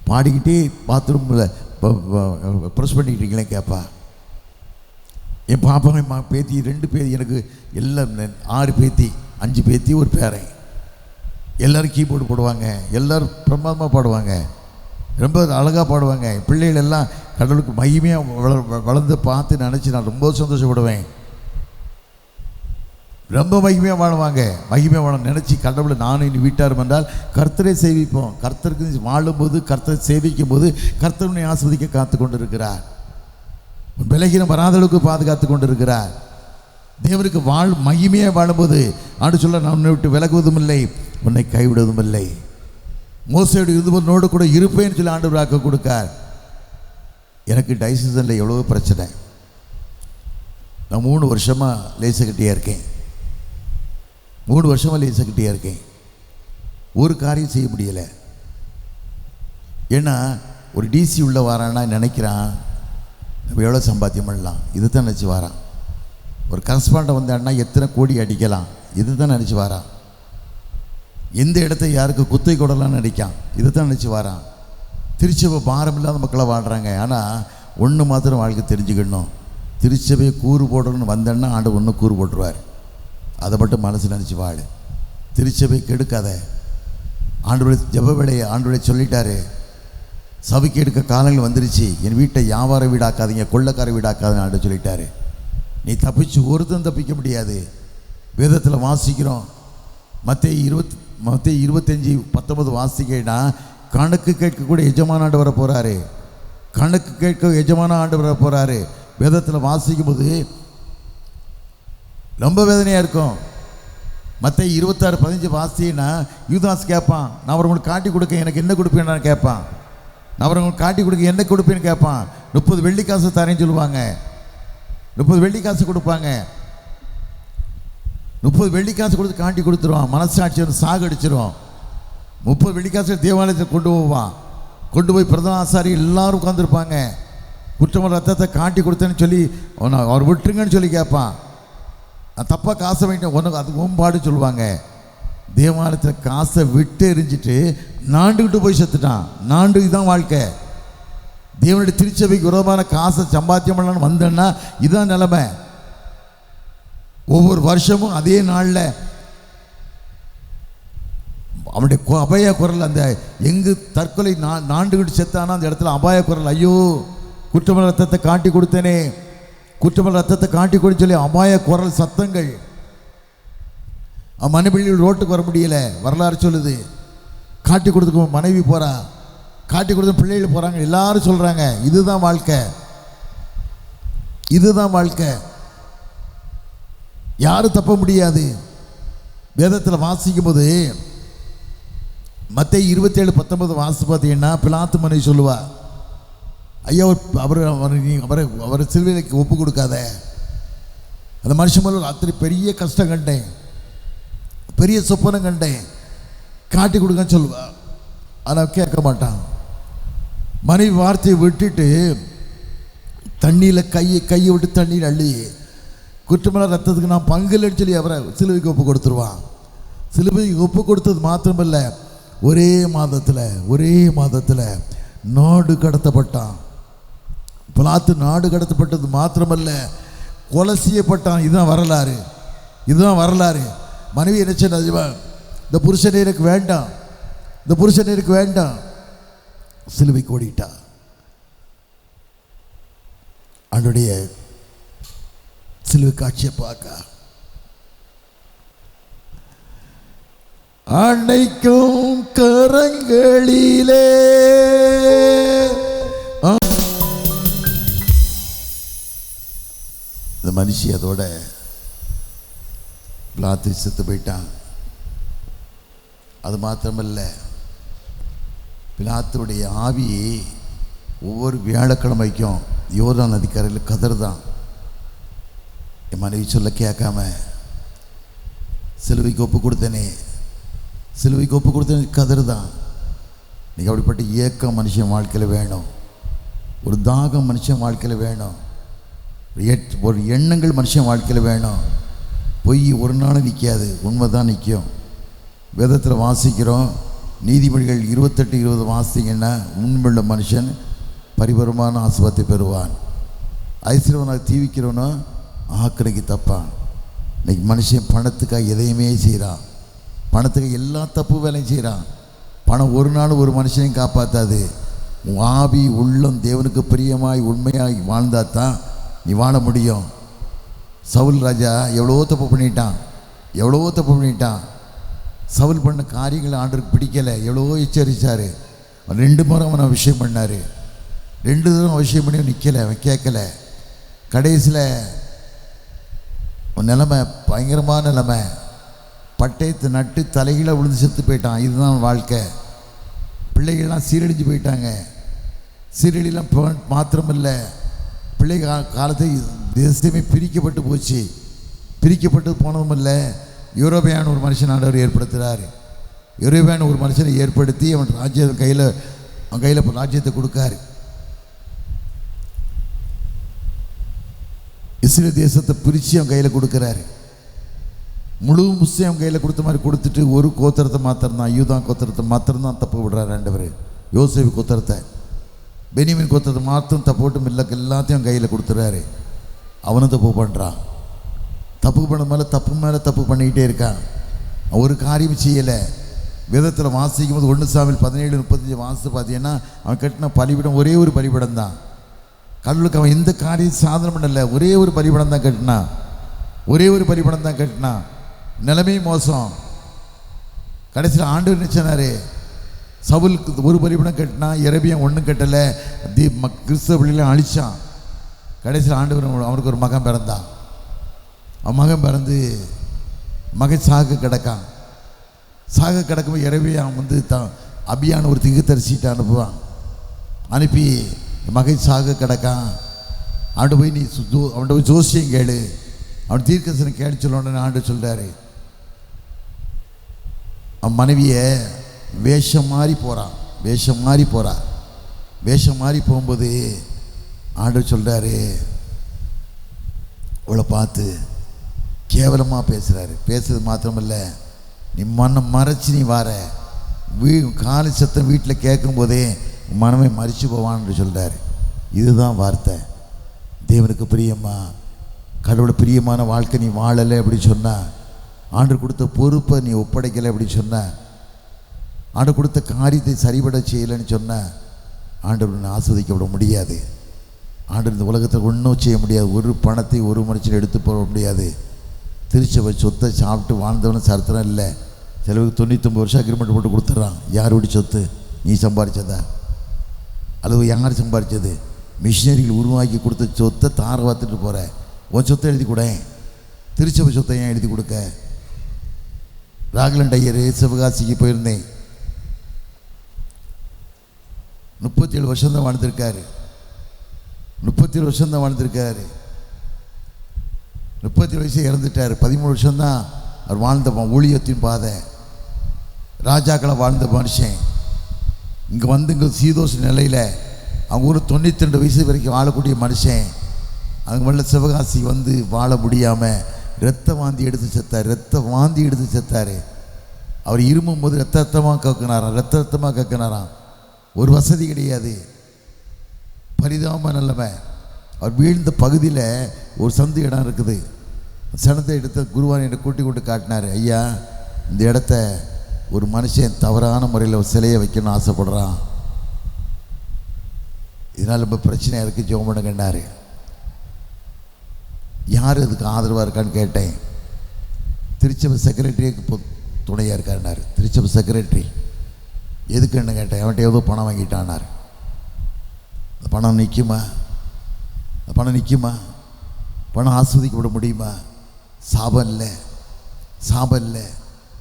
பாடிக்கிட்டே பாத்ரூமில் ப்ரெஸ் பண்ணிக்கிட்டீங்களே கேட்பா. என் பாப்பா என் பேத்தி 2 பேர், எனக்கு எல்லாம் 6 பேத்தி 5 பேத்தி ஒரு பேரன். எல்லோரும் கீபோர்டு போடுவாங்க, எல்லோரும் பிரமாதமாக பாடுவாங்க, ரொம்ப அழகாக பாடுவாங்க. பிள்ளைகள் எல்லாம் கடவுளுக்கு மகிமையாக வளர்ந்து பார்த்து நினச்சி நான் ரொம்ப சந்தோஷப்படுவேன். ரொம்ப மகிமையாக வாழ்வாங்க. மகிமையாக வாழ நினச்சி கடவுளை நானும் இனி வீட்டாரும் என்றால் கர்த்தரை சேவிப்போம். கர்த்தருக்கு வாழும்போது, கர்த்தரை சேவிக்கும் போது கர்த்தருனை ஆஸ்வதிக்க காத்து கொண்டு இருக்கிறார். விலகினம் வராத அளவுக்கு பாதுகாத்து கொண்டு இருக்கிறார். தேவனுக்கு மகிமையாக வாழும்போது ஆண்டு சொல்ல, நான் உன்னை விட்டு விலகுவதும் இல்லை, உன்னை கைவிடுவதும் இல்லை, மோசடி இருந்தபோது கூட இருப்பேன்னு சொல்லி ஆண்டவர் வாக்கு கொடுக்கார். எனக்கு டைசிஷனில் எவ்வளோ பிரச்சனை. நான் 3 வருஷமாக லேசக்கட்டியாக இருக்கேன். 3 வருஷமாக லேசக்கட்டியாக இருக்கேன். ஒரு காரியம் செய்ய முடியலை. ஏன்னா ஒரு டிசி உள்ள வாரான்னா நினைக்கிறான் நம்ம எவ்வளோ சம்பாத்தியம் பண்ணலாம், இது தான் நினச்சி வாரான். ஒரு கரஸ்பாண்டை வந்தான்னா எத்தனை கோடி அடிக்கலாம், இது தான் நினச்சி வாரான். எந்த இடத்த யாருக்கு குத்தை கொடலான்னு நினைக்கான், இதை தான் நினச்சி வாரான். திருச்சபை பாரம் இல்லாத மக்களை வாழ்கிறாங்க. ஆனால் ஒன்று மாத்திரம் வாழ்க்கை தெரிஞ்சுக்கணும், திருச்சபையை கூறு போடணும்னு வந்தேன்னா ஆண்டு ஒன்று கூறு போட்டுருவார். அதை மட்டும் மனசு நினச்சி வாழு. திருச்சபை கெடுக்காத. ஆண்டவருடைய ஜெப வேலையை ஆண்டவருடைய சொல்லிட்டாரு. சபைக்கு எடுக்க காலங்கள் வந்துருச்சு. என் வீட்டை வியாபார வீடாக்காதீங்க, கொள்ளைக்கார வீடாக்காதுன்னு ஆண்டு சொல்லிட்டாரு. நீ தப்பிச்சு ஒருத்தன் தப்பிக்க முடியாது. வேதத்தில் வாசிக்கிறோம். மத்தேயு 25:19 வாசிக்கன்னா, கணக்கு கேட்கக்கூடிய எஜமான ஆண்டு வர போகிறாரு. கணக்கு கேட்க எஜமான ஆண்டு வர போகிறாரு. வேதத்தில் வாசிக்கும் போது ரொம்ப வேதனையாக இருக்கும். மத்தேயு 26:15 வாசின்னா, யூதாஸ் கேட்பான், நான் அவர்களுக்கு காட்டி கொடுக்க எனக்கு என்ன கொடுப்பேன்னு கேட்பான். நான் அவர்களுக்கு காட்டி கொடுக்க என்ன கொடுப்பேன்னு கேட்பான். 30 வெள்ளிக்காசு தரேன்னு சொல்லுவாங்க. 30 வெள்ளிக்காசு கொடுப்பாங்க. 30 வெள்ளிக்காசு கொடுத்து காட்டி கொடுத்துருவான். மனசாட்சி வந்து சாகடிச்சிருவான். 30 வெள்ளிக்காசு தேவாலயத்தை கொண்டு போவான். கொண்டு போய் பிரதான ஆசாரி எல்லாரும் உட்காந்துருப்பாங்க. குற்றமற்ற ரத்தத்தை காட்டி கொடுத்தேன்னு சொல்லி அவர் விட்டுருங்கன்னு சொல்லி கேட்பான். தப்பாக காசை வாங்கிட்டு ஒன்று அது ஓம்பாடு சொல்லுவாங்க. தேவாலயத்தில் காசை விட்டு எரிஞ்சிட்டு நாண்டுக்கிட்டு போய் செத்துட்டான். நாண்டுக்கு தான் வாழ்க்கை. தேவனுடைய திருச்சபைக்கு விரோதமான காசை சம்பாத்தியம் பண்ணலான்னு வந்தேன்னா இதுதான் நிலைமை. ஒவ்வொரு வருஷமும் அதே நாளில் அவனுடைய அபாய குரல், அந்த எங்கு தற்கொலை நாண்டுகிட்டு செத்தானா அந்த இடத்துல அபாய குரல், ஐயோ குற்றமற்ற ரத்தத்தை காட்டி கொடுத்தேனே, குற்றமற்ற ரத்தத்தை காட்டி கொடுத்து சொல்லி அபாய குரல் சத்தங்கள். அவன் மனைவியில் ரோட்டுக்கு வர முடியல. வரலாறு சொல்லுது. காட்டி கொடுத்துக்க மனைவி போகிறா, காட்டி கொடுத்த பிள்ளைகள் போகிறாங்க. எல்லாரும் சொல்கிறாங்க இதுதான் வாழ்க்கை, இதுதான் வாழ்க்கை, யாரும் தப்ப முடியாது. வேதத்தில் வாசிக்கும் போது மத்தேயு 27:19 வாசித்து பார்த்தீங்கன்னா, பிலாத்து மனைவி சொல்லுவா, ஐயா அவரை சிலுவைக்கு ஒப்பு கொடுக்காத. அந்த மனுஷன் மேலே அத்தனை பெரிய கஷ்டம் கண்டேன், பெரிய சொப்பனம் கண்டேன், காட்டி கொடுங்கன்னு சொல்லுவா. ஆனால் கேட்க மாட்டான். மனைவி வார்த்தையை விட்டுட்டு தண்ணியில் கையை விட்டு தண்ணீர் அள்ளி குற்றமெல்லாம் ரத்தத்துக்கு நான் பங்குலன்னு சொல்லி அவரை சிலுவைக்கு ஒப்பு கொடுத்துருவான். சிலுவைக்கு ஒப்பு கொடுத்தது மாத்திரமல்ல, ஒரே மாதத்தில் நாடு கடத்தப்பட்டான். பிலாத்து நாடு கடத்தப்பட்டது மாத்திரமல்ல, கொலை செய்யப்பட்டான். இதுதான் வரலாறு. மனைவி என்ன சொன்னா, இந்த புருஷனே எனக்கு வேண்டாம், சிலுவைக்கு ஓடிட்டா. அவனுடைய சிலுவை காட்சியை பார்க்க அன்னைக்கும் கரங்களிலே இந்த மனுஷி அதோட பிலாத்து செத்து போயிட்டான். அது மாத்திரமல்ல, பிலாத்துடைய ஆவி ஒவ்வொரு வியாழக்கிழமைக்கும் யோர்தான் நதிக்கரையில் கதறுதான். என் மனைவி சொல்ல கேட்காம சிலுவைக்கு ஒப்பு கொடுத்தேனே கதறுதான். நீங்கள் அப்படிப்பட்ட ஏக்கம் மனுஷன் வாழ்க்கையில் வேணும், ஒரு தாகம் மனுஷன் வாழ்க்கையில் வேணும், ஒரு எண்ணங்கள் மனுஷன் வாழ்க்கையில் வேணும். பொய் ஒரு நாள் நிற்காது, உண்மை தான் நிற்கும். வேதத்தில் வாசிக்கிறோம், நீதிமொழிகள் 28:20 வாசிங்கன்னா, உண்மையுள்ள மனுஷன் பரிபூரணமான ஆசீர்வாதத்தை பெறுவான், ஐஸ்வர்யவனாக தீவிக்கிறவனோ ஆக்கினைக்கு தப்பான். இன்னைக்கு மனுஷன் பணத்துக்காக எதையுமே செய்கிறான், பணத்துக்கு எல்லா தப்பு வேலையும் செய்கிறான். பணம் ஒரு நாள் ஒரு மனுஷனையும் காப்பாற்றாது. உன் ஆவி உள்ளம் தேவனுக்கு பிரியமாய் உண்மையாய் வாழ்ந்தா தான் நீ வாழ முடியும். சவுல் ராஜா எவ்வளோ தப்பு பண்ணிட்டான். சவுல் பண்ண காரியங்களை ஆண்டவருக்கு பிடிக்கலை, எவ்வளோ எச்சரித்தார். 2 முறை அவனை அபிஷேகம் பண்ணார், 2 தடவை அபிஷேகம் பண்ணி நிற்கலை, அவன் கேட்கலை. கடைசியில் நிலைமை பயங்கரமான நிலைமை, பட்டயத்தை நட்டு தலைகீழ விழுந்து செத்து போயிட்டான். இதுதான் வாழ்க்கை. பிள்ளைகள்லாம் சீரழிஞ்சு போயிட்டாங்க. சீரழிலாம் மாத்திரமில்லை, பிள்ளை காலத்தை தேசமே பிரிக்கப்பட்டு போச்சு. பிரிக்கப்பட்டு போனதும் இல்லை, யூரோபியான ஒரு மனுஷன் ஆண்டவர் ஏற்படுத்துகிறார். யூரோபியான ஒரு மனுஷனை ஏற்படுத்தி அவன் கையில் ராஜ்யத்தை கொடுக்காரு. இஸ்ரேல் தேசத்தை பிரித்து அவன் கையில் கொடுக்குறாரு. முழு முஸ்லிம் அவன் கையில் கொடுத்த மாதிரி கொடுத்துட்டு ஒரு கோத்திரத்தை மாத்திரம்தான், யூதா கோத்திரத்தை மாத்திரம்தான் தப்பு விடுறாரு ஆண்டவர். யோசேப்பு கோத்திரத்தை, பெனிமின் கோத்திரத்தை மாத்திரம் தப்பு விட்டு மில்லக்கு எல்லாத்தையும் அவன் கையில் கொடுத்துறாரு. அவனும் தப்பு பண்ணுறான். தப்பு பண்ண மேலே தப்பு பண்ணிக்கிட்டே இருக்கான். ஒரு காரியம் செய்யலை. வேதத்தில் வாசிக்கும் போது 1 சாமுவேல் 17:35 வாசித்து பார்த்தீங்கன்னா, அவன் கட்டின பலிபீடம் ஒரே ஒரு பலிபீடம் தான். கடவுளுக்கு அவன் எந்த காரியம் சாதனை பண்ணலை, ஒரே ஒரு பலிபீடம் தான் கட்டினான். நிலைமை மோசம். கடைசியில் ஆண்டவர் நினைச்சாரு, சவுலுக்கு ஒரு பலிபீடம் கட்டினான், எரேபியா ஒன்றும் கட்டலை, கிறிஸ்தவ பிள்ளைகளை அழிச்சான். கடைசியில் ஆண்டவர் அவனுக்கு ஒரு மகன் பிறந்தான். அவன் மகன் பிறந்து மகன் சாக கிடக்கும்போது எரேபியா தான் அபியான ஒரு தீர்க்கதரிசிட்ட அனுப்பி மகன் சாக கிடக்கான், அவன்கிட்ட போய் நீ அவன்கிட்ட போய் ஜோசியம் கேளு, அவன் தீர்க்கதரிசனை கேள்வி சொல்லணுன்னு ஆண்டு சொல்கிறாரு. அவன் மனைவியை வேஷம் மாறி போகும்போது ஆண்டு சொல்கிறாரு, அவளை பார்த்து கேவலமாக பேசுறது மாத்திரமில்லை, நீ மறைச்சி நீ வார காலி சத்தம் வீட்டில் கேட்கும்போதே மனமே மறித்து போவான்னு சொல்கிறார். இதுதான் வார்த்தை. தேவனுக்கு பிரியமா, கடவுளை பிரியமான வாழ்க்கை நீ வாழலை அப்படி சொன்னால், ஆண்டு கொடுத்த பொறுப்பை நீ ஒப்படைக்கலை அப்படி சொன்ன, ஆண்டு கொடுத்த காரியத்தை சரிபட செய்யலைன்னு சொன்னால், ஆண்டவரை ஆஸ்வதிக்கப்பட முடியாது. ஆண்டு இந்த உலகத்தில் ஒன்றும் செய்ய முடியாது. ஒரு பணத்தை ஒரு மனுஷன் எடுத்து போக முடியாது. திருச்சபை சொத்தை சாப்பிட்டு வாழ்ந்தவனும் சரித்திரம் இல்லை. சிலவுக்கு 99 வருஷம் அக்ரிமெண்ட் போட்டு கொடுத்துட்றான். யாருடைய சொத்து? நீ சம்பாதிச்சதா அல்லது யார் சம்பாதிச்சது? மிஷினரிகள் உருவாக்கி கொடுத்த சொத்தை தார பார்த்துட்டு போகிற. உன் சொத்தை எழுதி கூட. திருச்சபை சொத்தை ஏன் எழுதி கொடுக்க? ராகலன் ஐயர் சிவகாசிக்கு போயிருந்தேன். 37 வருஷம்தான் வாழ்ந்திருக்காரு. 37 வருஷம்தான் வாழ்ந்திருக்காரு. 37 வயசு இறந்துட்டார். 13 வருஷம்தான் அவர் வாழ்ந்த ஊழியத்தின் பாதை. ராஜாக்களை வாழ்ந்த மனுஷன். இங்கே வந்து இங்கே சீதோஷ நிலையில் அவங்க ஊர் 92 வயசு வரைக்கும் வாழக்கூடிய மனுஷன். அங்கே மேலே சிவகாசி வந்து வாழ முடியாமல் ரத்த வாந்தி எடுத்து செத்தார். ரத்த வாந்தி எடுத்து செத்தார். அவர் இருமும் போது ரத்தமாக கக்கினாராம். ரத்தமாக கக்கினாராம். ஒரு வசதி கிடையாது. பரிதாப நிலைமை. அவர் வீழ்ந்த பகுதியில் ஒரு சந்து இடம் இருக்குது. சனத்தை எடுத்து குருவான் என்னை கூட்டி கொண்டு காட்டினார். ஐயா, இந்த இடத்த ஒரு மனுஷன் தவறான முறையில் ஒரு சிலையை வைக்கணும்னு ஆசைப்படுறான். இதனால் ரொம்ப பிரச்சனையாக இருக்குது, ஜெபம் பண்ணுங்கன்னாரு. யார் அதுக்கு ஆதரவாக இருக்கான்னு கேட்டேன். திருச்சபை செக்ரட்டரிக்கு துணையாக இருக்காருனார். திருச்சபை செக்ரட்டரி எதுக்குன்னு கேட்டேன். அவன்கிட்ட ஏதோ பணம் வாங்கிட்டான்னார். அந்த பணம் நிற்குமா? அந்த பணம் நிற்குமா? பணம் ஆஸ்வதிக்கப்பட முடியுமா? சாபம் இல்லை, சாபம் இல்லை.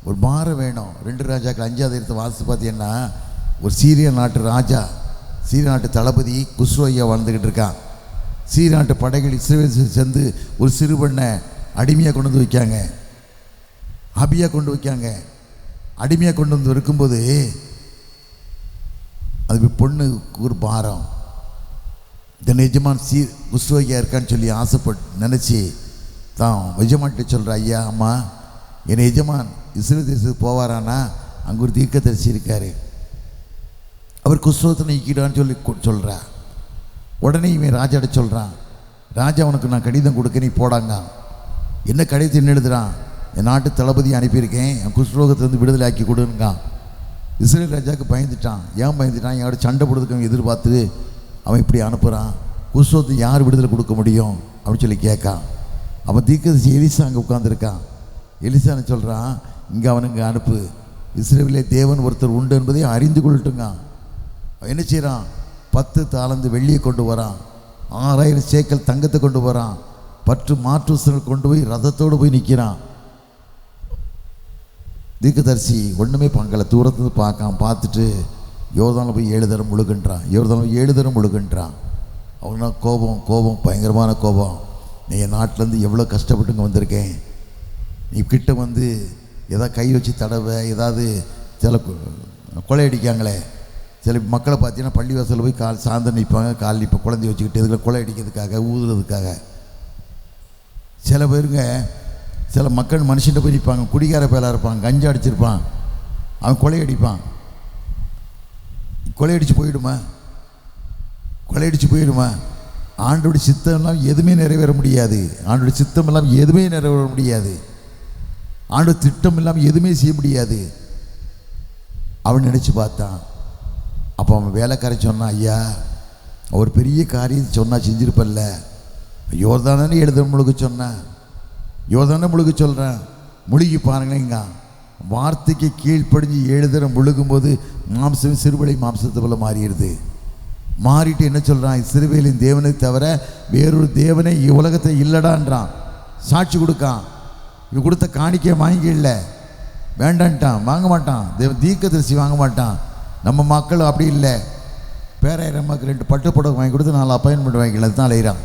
ஒரு மாறம் வேணும். 2 ராஜாக்கள் 5ஆவது இடத்தை வாசித்து பார்த்தீங்கன்னா, ஒரு சீரிய நாட்டு ராஜா, சீரிய நாட்டு தளபதி குஸ்ரு ஐயா வாழ்ந்துக்கிட்டு இருக்கான். சீரிய நாட்டு படைகள் இஸ்ரவேல் சேர்ந்து ஒரு சிறு பெண்ணை அடிமையாக கொண்டு வந்து வைக்காங்க. அபியாக கொண்டு வைக்காங்க. அடிமையாக கொண்டு வந்து இருக்கும்போது அது பொண்ணுக்கு ஒரு பாரம். இந்த எஜமான் குஸ்ரு ஐயா இருக்கான்னு சொல்லி ஆசைப்பட்டு நினச்சி தான் எஜமான்கிட்ட சொல்கிற, ஐயா அம்மா, என் எஜமான் இஸ்ரவேல் தேசத்துக்கு போவாரானா, அங்கே ஒரு தீர்க்கதரிசி இருக்கார், அவர் குஸ்ரோத்தை நீக்கிடான்னு சொல்லி சொல்கிறா. உடனே இவன் ராஜாட்ட சொல்கிறான், ராஜா உனக்கு நான் கடிதம் கொடுக்க, நீ போடாங்க. என்ன கடிதத்தை என்ன எழுதுறான்? என் நாட்டு தளபதி அனுப்பியிருக்கேன், என் குஸ்ரோகத்திலேருந்து விடுதலை ஆக்கி கொடுங்க. இஸ்ரேல் ராஜாவுக்கு பயந்துட்டான். ஏன் பயந்துட்டான்? என்னோட சண்டை போடுறதுக்கு எதிர்பார்த்து அவன் இப்படி அனுப்புகிறான். குஸ்ரோத்தை யார் விடுதலை கொடுக்க முடியும் அப்படின்னு சொல்லி கேட்கான். அவன் தீர்க்கதரிசி எலிசா அங்கே உட்காந்துருக்கான். எலிசான்னு சொல்கிறான், இங்கே அவனுங்க அனுப்பு, இஸ்ரேலிலே தேவன் ஒருத்தர் உண்டு என்பதை அறிந்து கொள்ளட்டுங்க. என்ன செய்கிறான்? 10 தாலந்து வெள்ளியை கொண்டு வரான். 6000 சேக்கல் தங்கத்தை கொண்டு வரான். 10 மாற்றுசர்கள் கொண்டு போய் ரதத்தோடு போய் நிற்கிறான். தீர்க்கதரிசி ஒன்றுமே பங்கலை. தூரத்துலேருந்து பார்க்கான். பார்த்துட்டு யோர்தானில் போய் 7 தரம் முழுகின்றான். யோர்தானில் 7 தரம் முழுகின்றான். அவனா கோபம், பயங்கரமான கோபம். நீ என் நாட்டிலேருந்து எவ்வளோ கஷ்டப்பட்டு இங்கே வந்திருக்கேன், நீ கிட்ட வந்து ஏதாவது கை வச்சு தடவை, ஏதாவது சில கொள்ளையடிக்காங்களே, சில மக்களை பார்த்தீங்கன்னா பள்ளிவாசலில் போய் கால் சார்ந்து நிற்பாங்க, கால் இப்போ குழந்தை வச்சுக்கிட்டு இதுல கொள்ளையடிக்கிறதுக்காக, ஊதுறதுக்காக. சில பேருங்க சில மக்கள் மனுஷன்ட்ட போய் நிற்பாங்க, குடிகார பேலாக இருப்பான், கஞ்சா அடிச்சிருப்பான், அவன் கொள்ளையடிப்பான். கொள்ளையடிச்சு போயிடுமா? கொள்ளையடிச்சு போயிடுமா? ஆண்டோட சித்தம் எல்லாம் எதுவுமே நிறைவேற முடியாது. ஆண்டோட சித்தம் எல்லாம் எதுவுமே நிறைவேற முடியாது. ஆண்டோட திட்டம் இல்லாமல் எதுவுமே செய்ய முடியாது. அவன் நினச்சி பார்த்தான். அப்போ அவன் வேலைக்காரன் சொன்னான், ஐயா, ஒரு பெரிய காரியம் சொன்னால் செஞ்சிருப்பல்ல, யோர்தானே எழுத முழுக்க சொன்னேன், யோர்தானே முழுக்க சொல்கிறேன், முழுகி பாருங்களேங்க. வார்த்தைக்கு கீழ்ப்படிஞ்சு 7 தரம் முழுகும்போது மாம்சம் சிறுவலை மாம்சத்தை போல மாறிடுது. மாறிட்டு என்ன சொல்கிறான்? இஸ்ரவேலின் தேவனை தவிர வேறொரு தேவனை உலகத்தை இல்லடான்றான். சாட்சி கொடுக்கான். இவன் கொடுத்த காணிக்கையை வாங்கி இல்லை, வேண்டான்ட்டான், வாங்க மாட்டான். தீர்க்கதரிசி வாங்க மாட்டான். நம்ம மக்கள் அப்படி இல்லை. பேராயிரம்மாவுக்கு 2 பட்டுப்புடவை வாங்கி கொடுத்து 4 அப்பாயின்மெண்ட் வாங்கிக்கலாம். அதுதான் அலைகிறான்.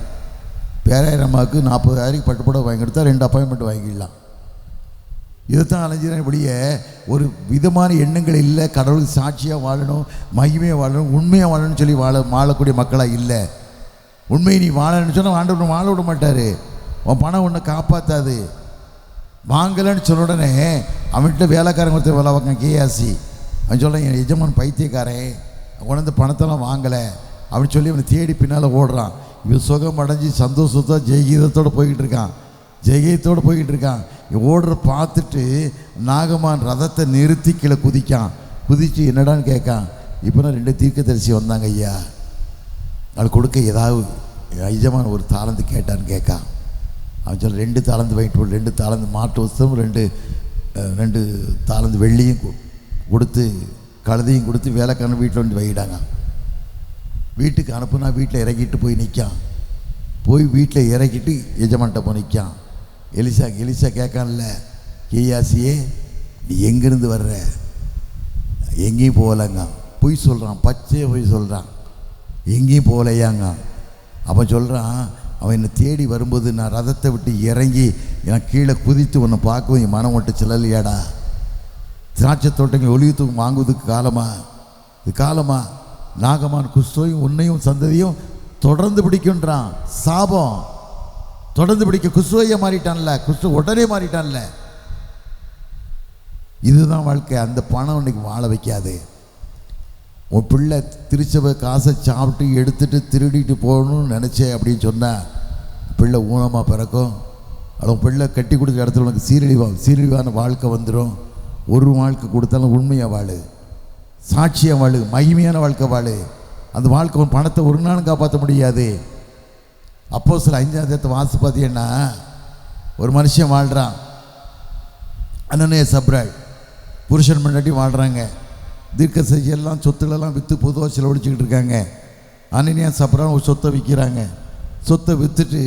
பேராயிரம்மாவுக்கு 40,000 பட்டுப்புடவை வாங்கி கொடுத்தா 2 அப்பாயின்மெண்ட் வாங்கிக்கலாம். இதைத்தான் அலைஞ்சிறான். இப்படியே ஒரு விதமான எண்ணங்கள் இல்லை. கடவுளுக்கு சாட்சியாக வாழணும், மகிமையாக வாழணும், உண்மையாக வாழணும்னு சொல்லி வாழக்கூடிய மக்களாக இல்லை. உண்மையை நீ வாழணும்னு சொன்னால் ஆண்டவர் வாழ விட மாட்டார். உன் பணம் ஒன்றை காப்பாற்றாது. வாங்கலைன்னு சொன்ன உடனே அவன்கிட்ட வேலைக்காரங்க ஒருத்தர் வேலை பார்க்க கேஆசி. அவன் சொல்கிறான், என் எஜமான் பைத்தியக்காரன், அவன் வந்து பணத்தெல்லாம் வாங்கலை அப்படின்னு சொல்லி அவனை தேடி பின்னால் ஓடுறான். இவன் சுகம் அடைஞ்சி சந்தோஷத்தோடு ஜெயகீதத்தோடு போய்கிட்டு இருக்கான். ஜெயகீதத்தோடு போய்கிட்டு இருக்கான். ஓடுற பார்த்துட்டு நாகமான் ரதத்தை நிறுத்தி கீழே குதிக்கான். குதித்து என்னடான்னு கேட்கான். இப்போ நான் 2 தீர்க்கதரிசி வந்தாங்க ஐயா, அது கொடுக்க ஏதாவது எஜமான் ஒரு தாளந்து கேட்டான்னு கேட்கான். அவன் சொல்ல 2 தாலந்து வாங்கிட்டு போய் 2 தாலந்து மாட்டு வசம் 2 தாலந்து வெள்ளியும் கொடுத்து கழுதையும் கொடுத்து வேலைக்காரன் வீட்டில் வந்து வையிடாங்க. வீட்டுக்கு அனுப்புனா வீட்டில் இறக்கிட்டு போய் நிற்கான். போய் வீட்டில் இறக்கிட்டு எஜமான்ட்ட போய் நிற்கான். எலிசா கேட்கான்ல, கேயாசியே நீ எங்கேருந்து வர்ற? எங்கேயும் போகலங்க. பொய் சொல்கிறான், பச்சையை பொய் சொல்கிறான், எங்கேயும் போகலையாங்க. அவன் சொல்கிறான், அவன் என்னை தேடி வரும்போது நான் ரதத்தை விட்டு இறங்கி எனக்கு கீழே குதித்து உன்னை பார்க்கவும் என் மனம் விட்டு செல்லலையாடா. திராட்சை தோட்டங்கள் ஒளியத்துக்கும் வாங்குவதுக்கு காலமா? இது காலமா? நாகமான் குஸ்தோயும் உன்னையும் சந்ததியும் தொடர்ந்து பிடிக்கின்றான். சாபம் தொடர்ந்து பிடிக்க. குஸ்தோயை மாறிட்டான்ல, குஸ்தோ உடனே மாறிட்டான்ல. இதுதான் வாழ்க்கை. அந்த பணம் இன்னைக்கு வாழ வைக்காது. உன் பிள்ளை திருச்சபை காசை சாப்பிட்டு எடுத்துட்டு திருடிட்டு போகணும்னு நினச்சே அப்படின்னு சொன்னால் பிள்ளை ஊனமாக பிறக்கும். அவன் பிள்ளை கட்டி கொடுக்குற இடத்துல உனக்கு சீரழிவான வாழ்க்கை வந்துடும். ஒரு வாழ்க்கை கொடுத்தாலும் உண்மையாக வாழு, சாட்சியாக வாழு, மகிமையான வாழ்க்கை வாழு. அந்த வாழ்க்கை உன் பணத்தை ஒரு நாளும் காப்பாற்ற முடியாது. அப்போஸ்தலர் 5ஆம் அதிகாரத்தை வாசி பார்த்தீங்கன்னா ஒரு மனுஷன் வாழ்கிறான். அனனியா சப்ராள் புருஷன் முன்னாடி வாழ்கிறாங்க. தீர்க்கதரிசி எல்லாம் சொத்துக்களெல்லாம் விற்று பொதுவாக செலவழிச்சிக்கிட்டு இருக்காங்க. அனனியா சப்ராள் ஒரு சொத்தை விற்கிறாங்க. சொத்தை விற்றுட்டு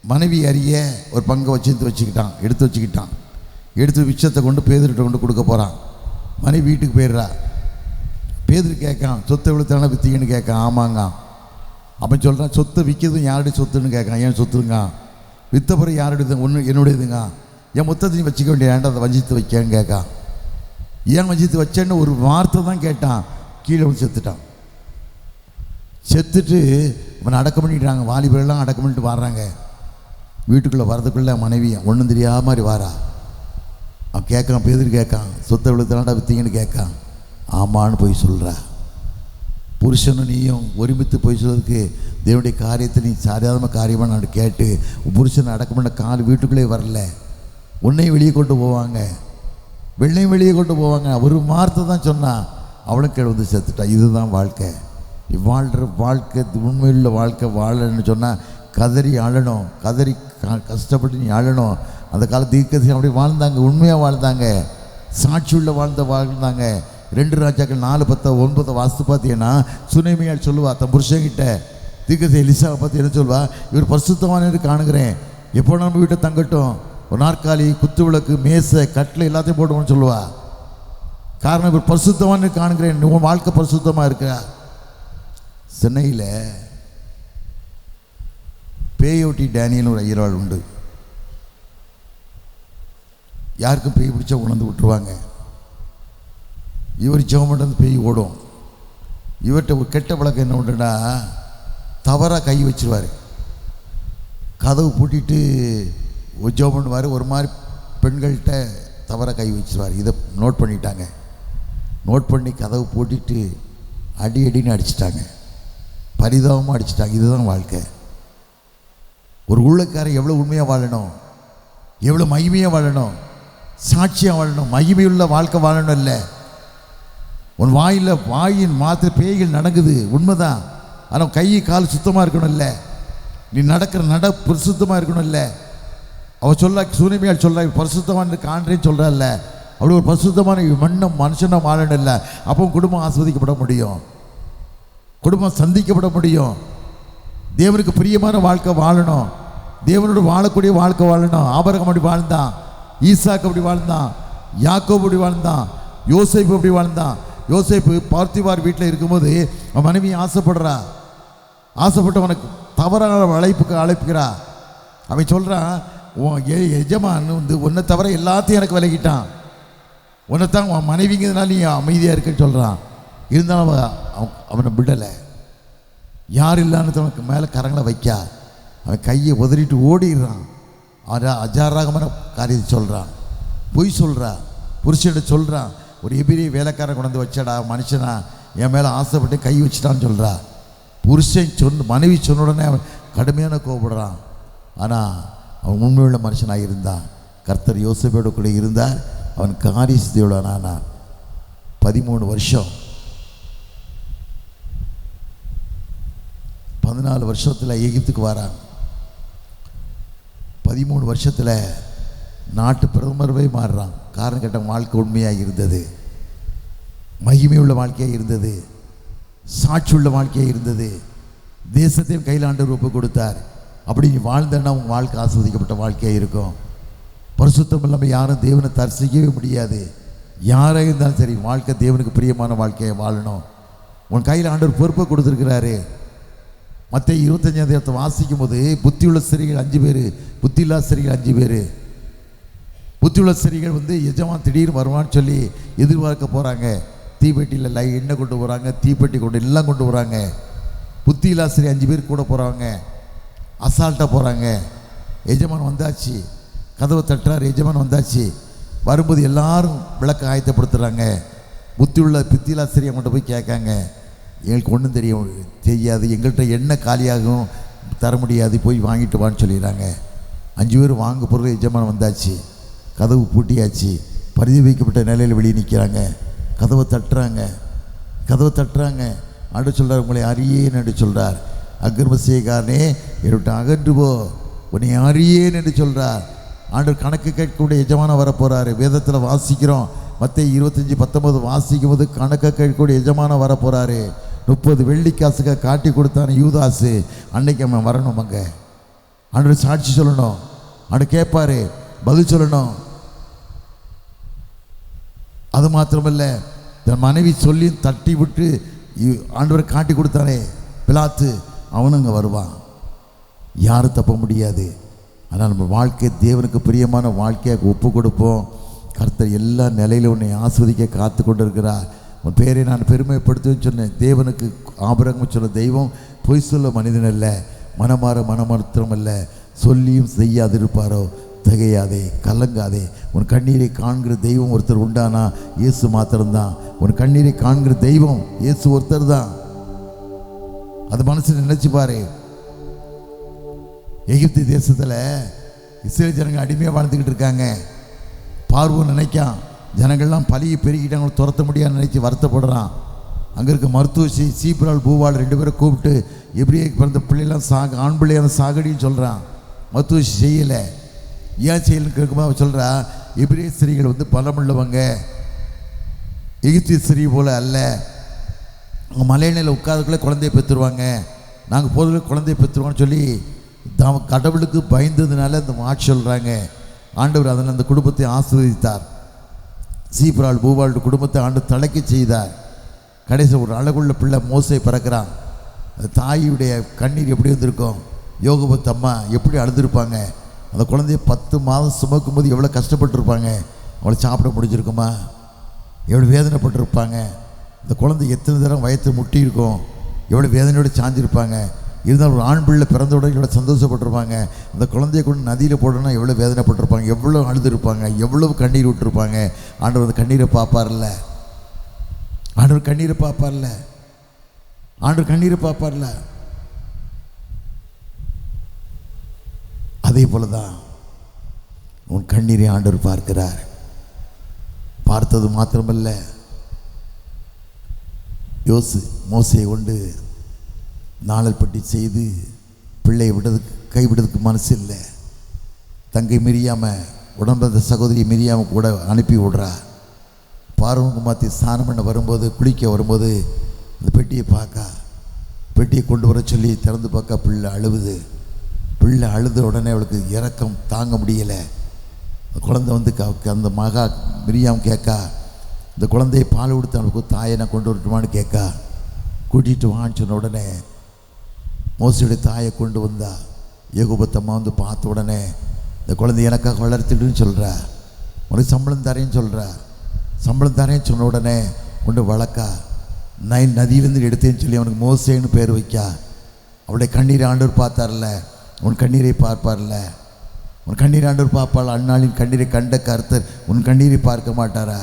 மனைவி அறிய ஒரு பங்கை எடுத்து வச்சுக்கிட்டான். எடுத்து விஷத்தை கொண்டு பேதுருட்ட கொண்டு கொடுக்க போகிறான். மனைவி வீட்டுக்கு போயிடுறா. பேதுரு கேட்கான், சொத்தை விழுத்தான விற்றீங்கன்னு கேட்கான். ஆமாங்க. அப்போ சொல்கிறான், சொத்தை விற்கிறதும் யாருடைய சொத்துன்னு கேட்கான். ஏன் சொத்துங்க? விற்ற பிறகு யாருடையது? ஒன்று என்னுடையதுங்க. என் மொத்தத்தை நீ வச்சுக்க வேண்டிய ஏன்டா அதை வஞ்சித்து வைக்கன்னு கேட்கான். ஏன் வஞ்சித்து வச்சேன்னு ஒரு வார்த்தை தான் கேட்டான். கீழே வந்து செத்துட்டான். செத்துட்டு அவனை அடக்கம் பண்ணிட்டாங்க. வாலிபரெல்லாம் அடக்கம் பண்ணிட்டு வர்றாங்க. வீட்டுக்குள்ளே வரதுக்குள்ளே மனைவி ஒன்றும் தெரியாத மாதிரி வாரா. அவன் கேட்கான், பேதுரு கேட்கான், சொத்தை விழுத்தாண்டா விற்றீங்கன்னு கேட்கான். ஆமான்னு போய் சொல்கிறா. புருஷனும் நீயும் ஒருமித்து போய் சொல்றதுக்கு தேவனுடைய காரியத்தை நீ சாதாரண காரியமாக நான் கேட்டு புருஷனை அடக்கம் பண்ண கால் வீட்டுக்குள்ளே வரல. உன்னையும் வெளியே கொண்டு போவாங்க, வெள்ளையும் வெளியே கொண்டு போவாங்க. ஒரு வார்த்தை தான் சொன்னான். அவளும் கீழே வந்து செத்துட்டான். இதுதான் வாழ்க்கை. வாழ்கிற வாழ்க்கை உண்மையுள்ள வாழ்க்கை வாழன்னு சொன்னால் கதறி அழணும், கதறி கஷ்டப்பட்டு நீ அழணும். அந்த கால தீர்க்கதரிசி அப்படி வாழ்ந்தாங்க, உண்மையாக வாழ்ந்தாங்க, சாட்சியுள்ள வாழ்ந்தாங்க. 2 ராஜாக்கள் 4:10-9 வாசித்து பார்த்தீங்கன்னா சுனேமியால் சொல்லுவா தன் புருஷன்கிட்ட, தீர்க்கதரிசி எலிசாவை பார்த்து என்ன சொல்வா, இவர் பரிசுத்தவான்னு காணுகிறேன், எப்போ நம்ம வீட்டை தங்கட்டும், ஒரு நாற்காலி, குத்து விளக்கு, மேசை, கட்டில் எல்லாத்தையும் போடுவோம்னு சொல்லுவா. காரணம் இவர் பரிசுத்தவான்னு காணுகிறேன், உன் வாழ்க்கை பரிசுத்தமாக இருக்கா. சென்னையில் பேயோட்டி டேனியல் ஒரு ஐயராள் உண்டு. யாருக்கும் பேய் பிடிச்சா உணர்ந்து விட்டுருவாங்க. இவர் ஜெபம் பண்ணுறது பேய் ஓடும். இவர்கிட்ட ஒரு கெட்ட பழக்கம் என்ன உண்டுன்னா, தவறாக கை வச்சுருவார். கதவு பூட்டிட்டு ஜெபம் பண்ணுவார். ஒரு மாதிரி பெண்கள்கிட்ட தவறாக கை வச்சுருவார். இதை நோட் பண்ணிட்டாங்க. நோட் பண்ணி கதவு பூட்டிட்டு அடின்னு அடிச்சிட்டாங்க. பரிதாபமாக அடிச்சிட்டாங்க. இதுதான் வாழ்க்கை. ஒரு ஊழியக்காரன் எவ்வளோ உண்மையாக வாழணும், எவ்வளோ மகிமையாக வாழணும், சாட்சியாக வாழணும், மகிமையுள்ள வாழ்க்கை வாழணும். இல்லை உன் வாயின் மாத்திர பேய்கள் நடக்குது உண்மைதான். ஆனால் கை கால் சுத்தமாக இருக்கணும். இல்லை நீ நடக்கிற பரிசுத்தமாக இருக்கணும். இல்லை அவள் சொல்ல சூனிமையால் சொல்ல பரிசுத்தமான காண்றேன்னு சொல்கிறாள்ல, அப்படி ஒரு பரிசுத்தமான மனுஷனை வாழணும். இல்லை அப்போ குடும்பம் ஆஸ்வதிக்கப்பட முடியும், குடும்பம் சந்திக்கப்பட முடியும். தேவனுக்கு பிரியமான வாழ்க்கை வாழணும், தேவனோடு வாழக்கூடிய வாழ்க்கை வாழணும். ஆபிரகாம் அப்படி வாழ்ந்தான், ஈசாக்கு அப்படி வாழ்ந்தான், யாக்கோபு அப்படி வாழ்ந்தான், யோசேப்பு அப்படி வாழ்ந்தான். யோசேப்பு பார்த்திபார் வீட்டில் இருக்கும்போது அவன் மனைவி ஆசைப்பட்டு அவனுக்கு தவறான அழைப்புக்கிறா. அவன் சொல்கிறான், உன் எஜமான் வந்து உன்னை தவிர எல்லாத்தையும் எனக்கு விலகிட்டான், உன்னைத்தான் உன் மனைவிங்கிறதுனால நீ அமைதியாக இருக்குன்னு சொல்கிறான். இருந்தாலும் அவனை விடலை. யார் இல்லான்னு அவனுக்கு மேலே கரங்களை வைக்கா. அவன் கையை உதறிட்டு ஓடிடுறான். அஜாராகமான காரியத்தை சொல்கிறான், பொய் சொல்கிறான், புருஷன்கிட்ட சொல்கிறான். ஒரு எபிரிய வேலைக்காரன் கொண்டு வந்து வச்சடா மனுஷனா, என் மேலே ஆசைப்பட்டு கை வச்சிட்டான்னு சொல்கிறா. புருஷன் மனைவி சொன்ன உடனே அவன் கடுமையான கோபப்படுறான். ஆனால் அவன் உண்மையுள்ள மனுஷனாக இருந்தான். கர்த்தர் யோசேப்போடு கூட இருந்தார். அவன் காரிய சித்தியுடன் ஆனான். 13 வருஷம் 14 வருஷத்தில் எகிப்துக்கு வரான். 13 வருஷத்தில் நாட்டு பிரதமரவே மாறுறான். காரணம் கேட்ட வாழ்க்கை உண்மையாக இருந்தது, மகிமை உள்ள வாழ்க்கையாக இருந்தது, சாட்சி உள்ள வாழ்க்கையாக இருந்தது. தேசத்தையும் கையில் ஆண்டவர் ஒப்பு கொடுத்தார். அப்படி நீ வாழ்ந்தன்னா உங்கள் வாழ்க்கை ஆஸ்வதிக்கப்பட்ட வாழ்க்கையாக இருக்கும். பரிசுத்தம் இல்லாமல் யாரும் தேவனை தரிசிக்கவே முடியாது. யாராக இருந்தாலும் சரி, வாழ்க்கை தேவனுக்கு பிரியமான வாழ்க்கையை வாழணும். உன் கையில் ஆண்டவர் பொறுப்பை கொடுத்துருக்கிறாரு. மத்தேயு 25 வாசிக்கும் போது புத்தியுள்ள ஸ்திரீகள் 5 பேர், புத்தி இல்லாத ஸ்திரீகள் 5 பேர். புத்தியுள்ள ஸ்திரீகள் எஜமான் திடீர்னு வருவான்னு சொல்லி எதிர்பார்க்க போகிறாங்க. தீப்பெட்டியில் எண்ணெய் கொண்டு போகிறாங்க, தீப்பெட்டி கொண்டு எல்லாம் கொண்டு போகிறாங்க. புத்தி இல்லாத ஸ்திரீ 5 பேர் கூட போகிறாங்க, அசால்ட்டாக போகிறாங்க. எஜமான் வந்தாச்சு, கதவை தட்டுறாரு. எஜமான் வந்தாச்சு. வரும்போது எல்லாரும் விளக்க ஆயத்தப்படுத்துகிறாங்க. புத்தியில்லா ஸ்திரீ அவங்கள்ட்ட போய் கேட்காங்க, எங்களுக்கு ஒன்றும் தெரியாது, எங்கள்கிட்ட எண்ணெய் காலியாகவும் தர முடியாது, போய் வாங்கிட்டு வான்னு சொல்லிடுறாங்க. 5 பேர் வாங்க பொருள். எஜமான் வந்தாச்சு, கதவு பூட்டியாச்சு, பரிதவிக்கப்பட்ட நிலையில் வெளியே நிற்கிறாங்க. கதவை தட்டுறாங்க. ஆண்டு சொல்கிறார், உங்களை அறியேன்னு என்று சொல்கிறார். அக்கிரமசேகாரனே என்னை அகன்று போ, உன்னை அறியேன்னு என்று சொல்கிறார். ஆண்டவர் கணக்கு கேட்கக்கூடிய எஜமானம் வரப்போகிறாரு. வேதத்தில் வாசிக்கிறோம், மத்தேயு 25:19 வாசிக்கும் போது கணக்கு கேட்கக்கூடிய எஜமானம் வரப்போகிறாரு. 30 வெள்ளிக்காசுக்கு காட்டி கொடுத்தான யூதாசு, அன்னைக்கு அவன் வரணும். அங்கே ஆண்டவர் சாட்சி சொல்லணும், ஆண்டு கேட்பாரு, பதில் சொல்லணும். அது மாத்திரமல்ல, தன் மனைவி சொல்லி தட்டி விட்டு ஆண்டவர் காட்டி கொடுத்தானே பிலாத்து, அவனும் அங்கே வருவான். யாரும் தப்ப முடியாது. ஆனால் நம்ம வாழ்க்கை தேவனுக்கு பிரியமான வாழ்க்கையாக ஒப்பு கொடுப்போம். கர்த்தர் எல்லா நிலையிலும் உன்னை ஆஸ்வதிக்க காத்து கொண்டு இருக்கிறார். உன் பேரை நான் பெருமைப்படுத்துவேன்னு சொன்னேன். தேவனுக்கு ஆபிரகாம் சொன்ன தெய்வம் பொய் சொல்ல மனிதன் அல்ல, மனமாற்றம் அல்ல. சொல்லியும் செய்யாதிருப்பாரோ, திகையாதே, கலங்காதே. உன் கண்ணீரை காண்கிற தெய்வம் ஒருத்தர் உண்டானா இயேசு மாத்திரம்தான். உன் கண்ணீரை காண்கிற தெய்வம் இயேசு ஒருத்தர் தான். அது மனசில் நினைச்சு பாரு. எகிப்து தேசத்தில் இஸ்ரேல் ஜனங்கள் அடிமையாக வாழ்ந்துக்கிட்டு இருக்காங்க. பார்வோன் நினைக்கான், ஜனங்கள்லாம் பலியை பெருகிட்டாங்க, துரத்த முடியாதுன்னு நினைச்சு வருத்தப்படுறான். அங்கே இருக்க மருத்துவ சீப்ரால் பூவாள் 2 பேரை கூப்பிட்டு எப்ரியே பிறந்த பிள்ளைலாம் ஆண் பிள்ளையான சாகடின்னு சொல்கிறான். மருத்துவ செய்யலை. ஏன் செய்யலன்னு கேட்கும்போது அவன் சொல்கிறா, எபிரேய ஸ்திரீகள் பலமுள்ளவங்க, எகிப்திய ஸ்திரீ போல் அல்ல. அவங்க மலையில உட்காதுக்குள்ளே குழந்தைய பெற்றுருவாங்க, நாங்கள் போதுல குழந்தைய பெற்றுருவோம்னு சொல்லி கடவுளுக்கு பயந்ததுனால அந்த மாட்சி சொல்கிறாங்க. ஆண்டவர் அதனால் அந்த குடும்பத்தை ஆசீர்வதித்தார். சீப்ரால் பூவாள் குடும்பத்தை ஆண்டு தலைக்க செய்தார். கடைசி ஒரு அழகுள்ள பிள்ளை மோசே பிறக்கிறான். அந்த தாயுடைய கண்ணீர் எப்படி வந்திருக்கும், யோகபத் அம்மா எப்படி அழுதுருப்பாங்க. அந்த குழந்தைய 10 மாதம் சுமக்கும் போது எவ்வளோ கஷ்டப்பட்டுருப்பாங்க. அவளை சாப்பிட முடிஞ்சிருக்குமா, எவ்வளோ வேதனைப்பட்டிருப்பாங்க. அந்த குழந்தை எத்தனை தரம் வயத்தை முட்டி இருக்கும், எவ்வளோ வேதனையோடு சாஞ்சிருப்பாங்க. இருந்தாலும் ஒரு ஆண் பிள்ளை பிறந்த உடனே எவ்வளோ சந்தோஷப்பட்டிருப்பாங்க. அந்த குழந்தைய கொண்டு நதியில் போடணும்னா எவ்வளோ வேதனைப்பட்டிருப்பாங்க, எவ்வளோ அழுதுருப்பாங்க, எவ்வளவு கண்ணீர் விட்டுருப்பாங்க. ஆண்டவர் அந்த கண்ணீரை பார்ப்பார்ல, ஆண்டவர் கண்ணீரை பார்ப்பார்ல, ஆண்டவர் கண்ணீரை பார்ப்பார்ல. அதே போல தான் உன் கண்ணீரை ஆண்டவர் பார்க்கிறார். பார்த்தது மாத்திரமல்ல, மோசையை கொண்டு நாளல் பட்டி செய்து பிள்ளையை கைவிடுறதுக்கு மனசு இல்லை. தங்கை மிரியாம, உடம்பு சகோதரி மிரியாம கூட அனுப்பி விடுறா. பார்வனுக்கு மாற்றி ஸ்நானம் பண்ண வரும்போது, குளிக்க வரும்போது அந்த பெட்டியை கொண்டு வர சொல்லி திறந்து பார்க்க பிள்ளை அழுவுது. பிள்ளை அழுத உடனே அவளுக்கு இரக்கம் தாங்க முடியலை. குழந்தை அந்த மகா மிரியாம் கேட்கா, இந்த குழந்தையை பால் கொடுத்து அவளுக்கு தாயை நான் கொண்டு வரட்டுமான்னு கேட்கா. கூட்டிகிட்டு வான்னு சொன்ன உடனே மோசையுடைய தாயை கொண்டு வந்தா. யோகபத்தம்மா பார்த்த உடனே இந்த குழந்தை எனக்காக வளர்த்துடுன்னு சொல்கிறா, உனக்கு சம்பளம் தரேன்னு சொல்கிறா. சம்பளம் தரேன்னு சொன்ன உடனே கொண்டு வளர்க்கா. நைல் நதியிலேருந்து எடுத்தேன்னு சொல்லி அவனுக்கு மோசேன்னு பேர் வைக்கா. அவளுடைய கண்ணீரை ஆண்டவர் பார்த்தார்ல, உன் கண்ணீரை பார்ப்பார்ல, உன் கண்ணீர் ஆண்டவர் பார்ப்பாள். அந்நாளின் கண்ணீரை கண்ட கர்த்தர் உன் கண்ணீரை பார்க்க மாட்டாரா?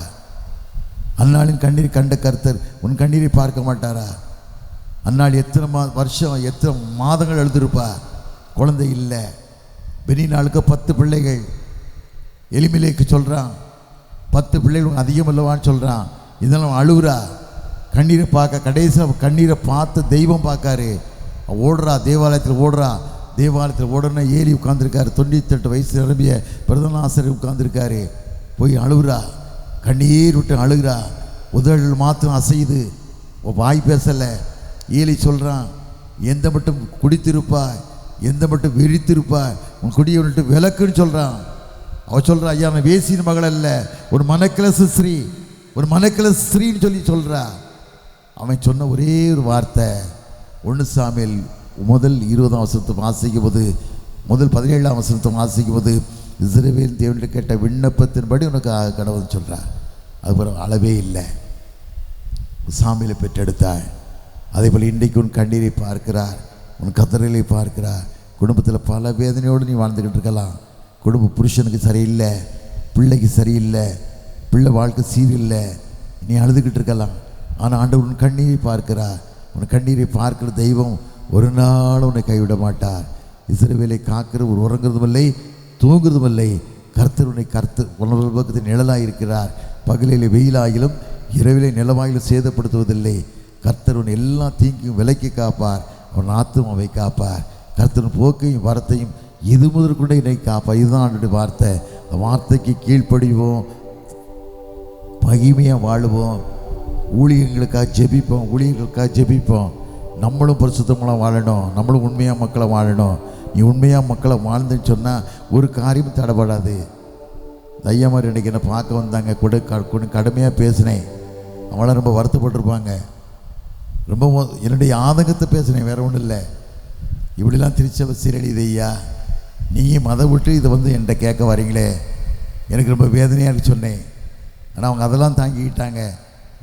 அந்நாளின் கண்ணீரை கண்ட கர்த்தர் உன் கண்ணீரை பார்க்க மாட்டாரா? அந்நாள் எத்தனை வருஷம் எத்தனை மாதங்கள் எழுதிருப்பா, குழந்தை இல்லை. பெனினாளுக்கு 10 பிள்ளைகள். எலிமிலேக்கு சொல்கிறான் 10 பிள்ளைகள் அதிகம் இல்லவான்னு சொல்கிறான். இதெல்லாம் அழுகுறா, கண்ணீரை பார்க்க. கடைசியில் கண்ணீரை பார்த்து தெய்வம் பார்க்காரு. ஓடுறா, தேவாலயத்தில் ஓடுறா. தேவாலயத்தில். உடனே ஏலி உட்காந்துருக்காரு, 98 வயசு நிரம்பிய பிரதான ஆசிரியர் உட்காந்துருக்காரு. போய் அழுகுறா, கண்ணீர் விட்டு அழுகிறா, உதழ் மாத்திரம் அசையுது, வாய் பேசலை. ஏலி சொல்கிறான், எந்த மட்டும் குடித்திருப்பாய், எந்த மட்டும் வெறித்திருப்பாய், உன் குடியை விட்டு விளக்குன்னு சொல்கிறான். அவள் சொல்கிறா, ஐயா நான் வேசியின் மகள் அல்ல, ஒரு மனக்கிளசு ஸ்ரீ, ஒரு மனக்கிளசு ஸ்ரீன்னு சொல்கிறா. அவன் சொன்ன ஒரே ஒரு வார்த்தை, 1 சாமுவேல் முதல் 20ஆம் வசனத்தை வாசிக்கும் போது, முதல் 17ஆம் வசனத்தை வாசிக்கும் போது, இஸ்ரவேல் தேவன் கேட்ட விண்ணப்பத்தின்படி உனக்கு கடவுள்னு சொல்கிறார். அதுக்கப்புறம் அளவே இல்லை. சாமியில் பெற்றெடுத்தாள். அதே போல் இன்றைக்கு உன் கண்ணீரை பார்க்கிறார், உன் கதறலை பார்க்கிறார். குடும்பத்தில் பல வேதனையோடு நீ வாழ்ந்துக்கிட்டு இருக்கலாம். குடும்ப புருஷனுக்கு சரியில்லை, பிள்ளைக்கு சரியில்லை, பிள்ளை வாழ்க்கை சீரில்லை, நீ அழுதுகிட்டு இருக்கலாம். ஆனால் ஆண்டவர் உன் கண்ணீரை பார்க்கிறார். உன் கண்ணீரை பார்க்கிற தெய்வம் ஒரு நாள் உன்னை கைவிட மாட்டார். இஸ்ரவேலை காக்கிற ஒரு உறங்குறதும் இல்லை, தூங்குறதும் இல்லை. கர்த்தர் உன்னை உணர்வு பக்கத்தில் நிழலாக இருக்கிறார். பகலிலே வெயிலாகிலும் இரவிலே நிலவாயிலும் சேதப்படுத்துவதில்லை. கர்த்தர் உன் எல்லா தீங்கையும் விலக்கி காப்பார். அவன் ஆத்துமாவை காப்பார். கர்த்தரின் போக்கையும் வரத்தையும் இது முதற்கொண்டு என்னை காப்பார். இதுதான் அவனுடைய வார்த்தை. அந்த வார்த்தைக்கு கீழ்ப்படிவோம், மகிமையாக வாழுவோம், ஊழியர்களுக்காக ஜெபிப்போம். நம்மளும் பரிசுத்தமாக வாழணும், நம்மளும் உண்மையாக மக்களை வாழணும். நீ உண்மையாக மக்களை வாழ்ந்துன்னு சொன்னால் ஒரு காரியமும் தடைபடாது. ஐயா மாதிரி இன்றைக்கி என்னை பார்க்க வந்தாங்க, கொஞ்சம் கடுமையாக பேசினேன். அவளாம் ரொம்ப வருத்தப்பட்டிருப்பாங்க. ரொம்ப என்னுடைய ஆதங்கத்தை பேசினேன், வேறு ஒன்றும் இல்லை. இப்படிலாம் திருச்சபை சீரழியுது ஐயா, நீங்கள் மத விட்டு இதை என்கிட்ட கேட்க வரீங்களே, எனக்கு ரொம்ப வேதனையாக சொன்னேன். ஆனால் அவங்க அதெல்லாம் தாங்கிக்கிட்டாங்க.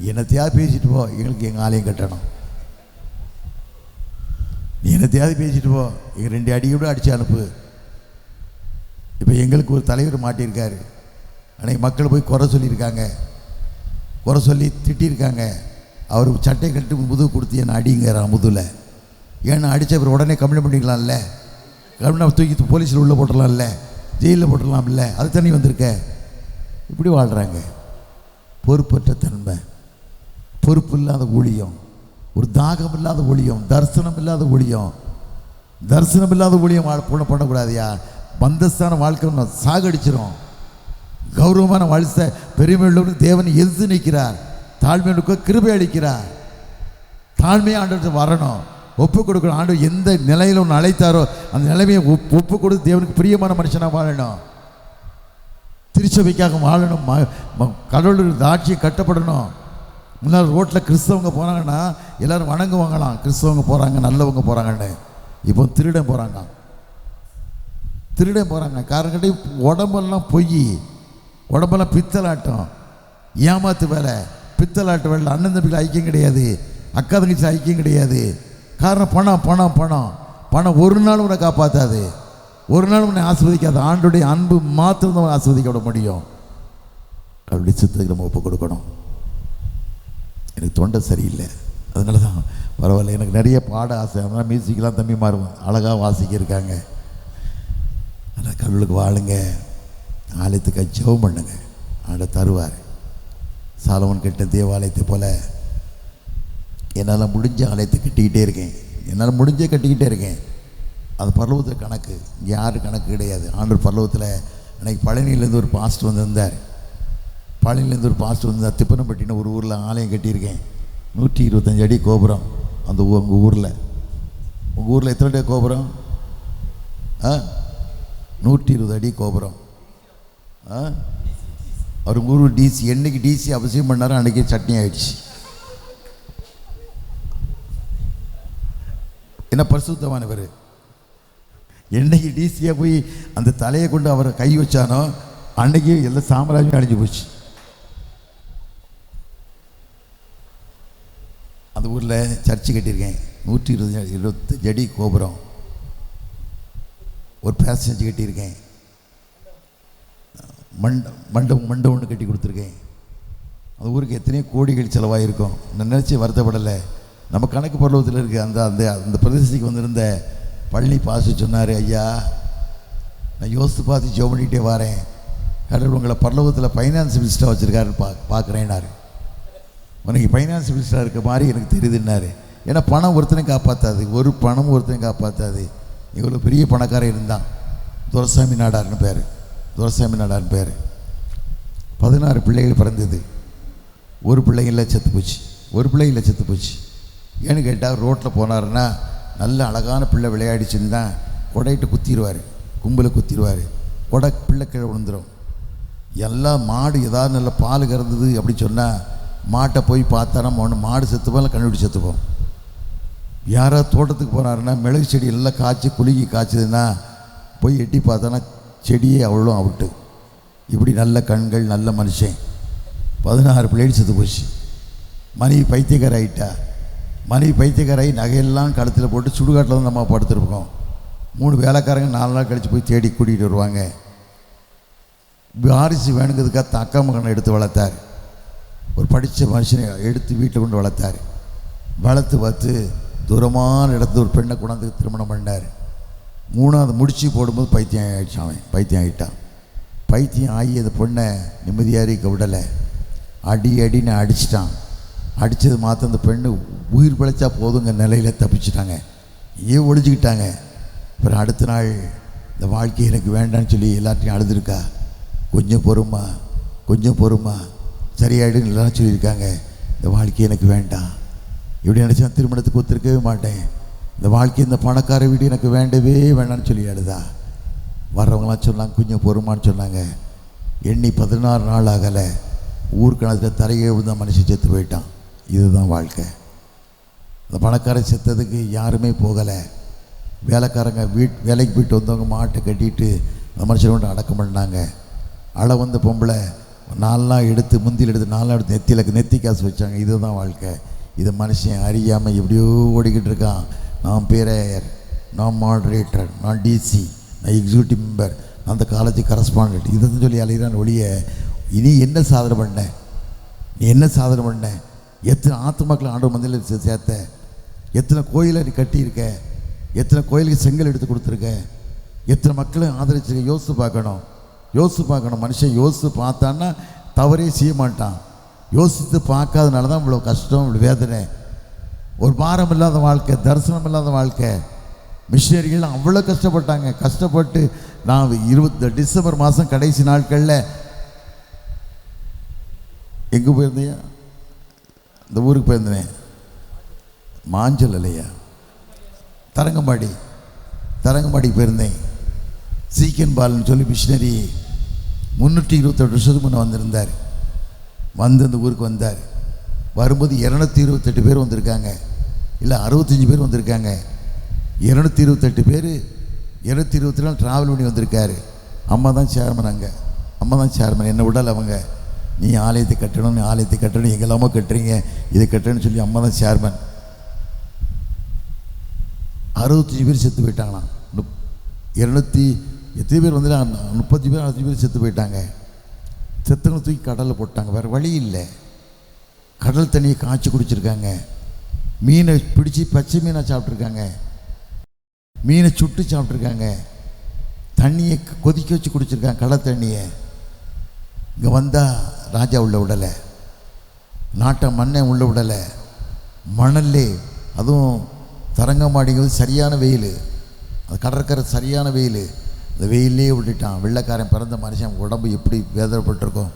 என்னத்தையாவது பேசிட்டு போ, எங்களுக்கு எங்கள் ஆலயம் கட்டணும். நீ என்னத்தையாவது பேசிட்டு போ, எங்கள் 2 அடியோடு அடித்து அனுப்பு. இப்போ எங்களுக்கு ஒரு தலைவர் மாட்டியிருக்காரு. அன்றைக்கி மக்கள் போய் குறை சொல்லியிருக்காங்க, குறை சொல்லி திட்டிருக்காங்க. அவர் சட்டை கட்டி முதுகு கொடுத்து என்னை அடிங்கிறான் முதுகில். ஏன்னா அடித்த அப்புறம் உடனே கம்ப்ளைண்ட் பண்ணிக்கலாம்ல, கம்ப்ளைண்ட் தூக்கி போலீஸில் உள்ளே போட்டுடலாம்ல, ஜெயிலில் போட்டுடலாம்ல, அது தண்ணி வந்திருக்க. இப்படி வாழ்கிறாங்க. பொறுப்பற்ற தன்மை, பொறுப்பு இல்லாத ஊழியம், ஒரு தாகம் இல்லாத ஊழியம், தரிசனம் இல்லாத ஊழியம். தரிசனம் இல்லாத ஊழியம் பண்ணக்கூடாதியா. பந்தஸ்தான வாழ்க்கை சாகடிச்சிடும். கௌரவமான வாழ்க்கை பெருமையுள்ளவனு தேவனை எதிர்த்து நிற்கிறார். தாழ்மையுள்ள கிருபை அளிக்கிறார். தாழ்மையாக ஆண்டவருக்கு வரணும், ஒப்பு கொடுக்கணும். ஆண்டவர் எந்த நிலையில் ஒன்று அழைத்தாரோ அந்த நிலைமையை ஒப்பு கொடுத்து தேவனுக்கு பிரியமான மனுஷனாக வாழணும். திருச்சபைக்காக வாழணும். கடவுளுடைய ஆட்சியை கட்டப்படணும். முன்னால் ரோட்டில் கிறிஸ்தவங்க போனாங்கன்னா எல்லோரும் வணங்குவாங்களாம், கிறிஸ்தவங்க போகிறாங்க, நல்லவங்க போகிறாங்கன்னு. இப்போ திருடன் போகிறாங்க. காரணம் கட்டி உடம்பெல்லாம் பொய், உடம்பெல்லாம் பித்தலாட்டம், ஏமாத்து வேலை, பித்தலாட்டு வேலை. அண்ணன் தம்பிக்கு ஐக்கியம் கிடையாது, அக்கா தங்கச்சி ஐக்கியம் கிடையாது. காரணம் பணம் பணம் பணம் பணம். ஒரு நாள் உன்னை காப்பாற்றாது, ஒரு நாள் உன்னை ஆஸ்வதிக்காது. ஆண்டுடைய அன்பு மாத்திரம் தான் ஆஸ்வதிக்க விட முடியும். அப்படி சித்தத்துக்கு நம்ம ஒப்பு கொடுக்கணும். எனக்கு தொண்டை சரியில்லை, அதனால தான் பரவாயில்ல. எனக்கு நிறைய பாட ஆசை, அதனால் மியூசிக்கெலாம் தம்பி மாறுவோம், அழகாக வாசிக்கிருக்காங்க. ஆனால் கடவுளுக்கு வாழுங்க, ஆலயத்துக்கு ஜெபம் பண்ணுங்க, ஆண்டவர் தருவார். சாலமோன் கட்ட தேவாலயத்தை போல் என்னால் முடிஞ்ச ஆலயத்தை கட்டிக்கிட்டே இருக்கேன், என்னால் முடிஞ்சே கட்டிக்கிட்டே இருக்கேன். அது பரலோகத்தில் கணக்கு, இங்கே யாரும் கணக்கு கிடையாது. ஆண்டவர் பரலோகத்தில் அன்றைக்கி பழனியிலேருந்து ஒரு பாஸ்டர் வந்திருந்தார். பழனிலேருந்து ஒரு பாஸ்டர் வந்தார். திப்பனப்பட்டின்னு ஒரு ஊரில் ஆலயம் கட்டியிருக்கேன், 125 அடி கோபுரம். அந்த உங்கள் ஊரில் எத்தனை அடி கோபுரம்? 120 அடி கோபுரம். அவர் ஊர் டிசி, என்னைக்கு டிசி அவசியம் பண்ணாரோ அன்றைக்கி சட்னி ஆயிடுச்சு. என்ன பரிசுத்தமானவர், என்னைக்கு டிசியாக போய் அந்த தலையை கொண்டு அவரை கை வச்சானோ அன்னைக்கு எல்லா சாம்ராஜ்யம் அழிஞ்சு போச்சு. அந்த ஊரில் சர்ச்சு கட்டியிருக்கேன், 125 அடி கோபுரம். ஒரு பேசேஜ் கட்டியிருக்கேன், மண்டபம் ஒன்று கட்டி கொடுத்துருக்கேன். அந்த ஊருக்கு எத்தனையோ கோடிகள் செலவாகிருக்கும். நான் நினச்சி வருத்தப்படலை. நம்ம கணக்கு பரலோகத்தில் இருக்குது. அந்த அந்த அந்த பிரதேசத்துக்கு வந்திருந்த பழனி பாசு சொன்னார், ஐயா நான் யோசித்து பார்த்து ஜெபம் பண்ணிகிட்டே வரேன், கடவுள் உங்களை பரலோகத்தில் ஃபைனான்ஸ் மினிஸ்டராக வச்சுருக்காரு பார்க்குறேன்னாரு. உனக்கு ஃபைனான்ஸ் மினிஸ்டராக இருக்க மாதிரி எனக்கு தெரியுதுன்னாரு. ஏன்னா பணம் ஒருத்தனையும் காப்பாற்றாது, ஒரு பணமும் ஒருத்தனையும் காப்பாற்றாது. இவ்வளோ பெரிய பணக்காரன் இருந்தான். துரைசாமி நாடார்னு பேர். துரைசாமி நாடார்னு பேர். 16 பிள்ளைகள் பிறந்தது. ஒரு பிள்ளைங்கள செத்து போச்சு. ஒரு பிள்ளைங்கள செத்து போச்சு. ஏன்னு கேட்டால் ரோட்டில் போனாருன்னா நல்ல அழகான பிள்ளை விளையாடிச்சுன்னு தான் கொடையிட்டு குத்திடுவார், கும்பலை குத்திடுவார். கொடை பிள்ளை கீழே விழுந்துடும். எல்லாம் மாடு ஏதாவது நல்ல பால் கறந்தது அப்படி சொன்னால் மாட்டை போய் பார்த்தானா மாடு செத்துப்போம், இல்லை கண்டுபிடி செத்துப்போம். யாராவது தோட்டத்துக்கு போனாருன்னா மிளகு செடி எல்லாம் காய்ச்சி குலுக்கி காய்ச்சதுன்னா போய் எட்டி பார்த்தானா செடியே அவ்வளோ அவுட்டு. இப்படி நல்ல கண்கள், நல்ல மனுஷன். 16 பிள்ளைகள் செத்து போச்சு. மனைவி பைத்தியக்கார ஆகிட்டா. மனைவி பைத்தியக்காராகி நகையெல்லாம் கழுத்தில் போட்டு சுடுகாட்டில் வந்து நம்ம படுத்துருக்கோம். 3 வேலைக்காரங்க 4 நாள் கழித்து போய் தேடி கூட்டிகிட்டு வருவாங்க. வாரிசு வேணுங்கிறதுக்காக அக்கா மகனை எடுத்து வளர்த்தார். ஒரு படித்த மனுஷனை எடுத்து வீட்டில் கொண்டு வளர்த்தார். வளர்த்து பார்த்து தூரமான இடத்துல ஒரு பெண்ணை கொண்டாந்து திருமணம் பண்ணார். 3ஆவது முடிச்சு போடும்போது பைத்தியம் ஆகிடுச்சான். அவன் பைத்தியம் ஆகிட்டான். பைத்தியம் ஆகி அந்த பொண்ணை நிம்மதியாக இருக்க விடலை. அடின்னு அடிச்சிட்டான். அடித்தது மாற்ற அந்த பெண்ணு உயிர் பிழைச்சா போதுங்க நிலையில் தப்பிச்சிட்டாங்க. ஏன் ஒழிஞ்சிக்கிட்டாங்க. அப்புறம் அடுத்த நாள் இந்த வாழ்க்கை எனக்கு வேண்டான்னு சொல்லி எல்லாத்தையும் அழுதுருக்கா. கொஞ்சம் பொறுமா, கொஞ்சம் பொறுமா, சரியாயிடுன்னு எல்லாம் சொல்லியிருக்காங்க. இந்த வாழ்க்கை எனக்கு வேண்டாம். இப்படி நினச்சா திருமணத்துக்கு ஒத்துருக்கவே மாட்டேன். இந்த வாழ்க்கை, இந்த பணக்கார வீடு எனக்கு வேண்டவே வேண்டான்னு சொல்லி அழுதா. வர்றவங்களாம் சொன்னாங்க கொஞ்சம் பொறுமான்னு சொன்னாங்க. எண்ணி 16 நாள் ஆகலை. ஊர்க்கணத்தில் தரையே விழுந்த மனுஷன் செத்து போயிட்டான். இதுதான் வாழ்க்கை. இந்த பணக்காரன் செத்ததுக்கு யாருமே போகலை. வேலைக்காரங்க வேலைக்கு போயிட்டு வந்தவங்க மாட்டை கட்டிட்டு அந்த மனுஷனை கொண்டு அடக்கம் பண்ணாங்க. அழ வந்த பொம்பளை 4 நாள் எடுத்து முந்தியில் எடுத்து 4 நாள் எடுத்து நெத்தி காசு வச்சாங்க. இதுதான் வாழ்க்கை. இதை மனுஷன் அறியாமல் எப்படியோ ஓடிக்கிட்டு இருக்கான். நான் பேரையர், நான் மாடரேட்டர், நான் டிசி, நான் எக்ஸிக்யூட்டிவ் மெம்பர், நான் அந்த காலேஜ் கரஸ்பாண்டன்ட், இதுன்னு சொல்லி அலையிறான் ஒழிய இனி என்ன சாதனை பண்ண, நீ என்ன சாதனை பண்ண, எத்தனை ஆத்துமாக்களை ஆண்டவர் மந்தியில் சேர்த்த, எத்தனை கோயிலை நீ கட்டியிருக்க, எத்தனை கோயிலுக்கு செங்கல் எடுத்து கொடுத்துருக்க, எத்தனை மக்களை ஆதரிச்சிருக்க. யோசித்து பார்க்கணும், யோசித்து பார்க்கணும். மனுஷன் யோசித்து பார்த்தான்னா தவறே செய்ய மாட்டான். யோசித்து பார்க்காதனால தான் இவ்வளோ கஷ்டம், இவ்வளோ வேதனை. ஒரு பாரம் இல்லாத வாழ்க்கை, தரிசனம் இல்லாத வாழ்க்கை. மிஷினரிகள் அவ்வளோ கஷ்டப்பட்டாங்க. கஷ்டப்பட்டு நான் டிசம்பர் மாதம் கடைசி நாட்களில் எங்கே போயிருந்தியா? இந்த ஊருக்கு போயிருந்தேன். மாஞ்சல் இல்லையா, தரங்கம்பாடி போயிருந்தேன். சீக்கன் பால்னு சொல்லி மிஷினரி 328 வருஷத்துக்கு முன்னே வந்திருந்தார். வந்து அந்த ஊருக்கு வந்தார். வரும்போது 228 பேர் வந்திருக்காங்க, இல்லை 65 பேர் வந்திருக்காங்க. 228 பேர் 224 ட்ராவல் பண்ணி வந்திருக்காரு. அம்மா தான் சேர்மன். அங்கே அம்மா தான் சேர்மன். என்னை விடலை அவங்க. நீ ஆலயத்தை கட்டணும், நீ ஆலயத்தை கட்டணும், எங்கெல்லாமோ கட்டுறீங்க, இதை கட்டணும்னு சொல்லி அம்மா தான் சேர்மன். 65 பேர் செத்து போயிட்டாங்களாம். 200 எத்தனை பேர் வந்து 30 பேர் 60 பேர் செத்து போயிட்டாங்க. செத்துங்களை தூக்கி கடலில் போட்டாங்க. வேறு வழி இல்லை. கடல் தண்ணியை காய்ச்சி குடிச்சிருக்காங்க. மீனை பிடிச்சி பச்சை மீனை சாப்பிட்ருக்காங்க. மீனை சுட்டு சாப்பிட்ருக்காங்க. தண்ணியை கொதிக்க வச்சு குடிச்சிருக்காங்க, கடல் தண்ணியை. இங்கே வந்தால் ராஜா உள்ள விடலை, நாட்டை மண்ணை உள்ள விடலை. மணல்லே, அதுவும் தரங்கம்பாடிங்கிறது சரியான வெயில், அது கடற்கரை சரியான வெயில். அந்த வெயிலே விட்டுட்டான். வெள்ளைக்காரன் பிறந்த மனுஷன் உடம்பு எப்படி வேதனைப்பட்டிருக்கும்.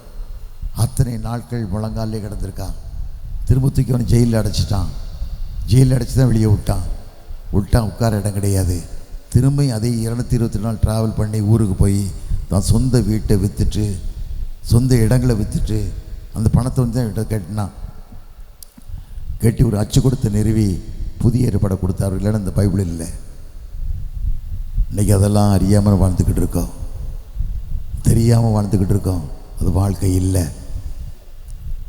அத்தனை நாட்கள் முழங்காலே கிடந்திருக்கான். திரும்ப தூக்கி அவனை ஜெயிலில் அடைச்சிட்டான். ஜெயிலில் அடைச்சி தான் வெளியே விட்டான். உட்கார இடம் கிடையாது. திரும்பி அதே 224 நாள் ட்ராவல் பண்ணி ஊருக்கு போய் தான் சொந்த வீட்டை விற்றுட்டு, சொந்த இடங்களை விற்றுட்டு அந்த பணத்தை வந்து தான் கட்டினான். கட்டி ஒரு அச்சு கொடுத்து நிறுவி புதிய ஏற்பாடை கொடுத்தார். இல்லைன்னா இந்த பைபிள் இல்லை. இன்றைக்கி அதெல்லாம் அறியாமல் வாழ்ந்துக்கிட்டு இருக்கோம், தெரியாமல் வாழ்ந்துக்கிட்டு இருக்கோம். அது வாழ்க்கை இல்லை.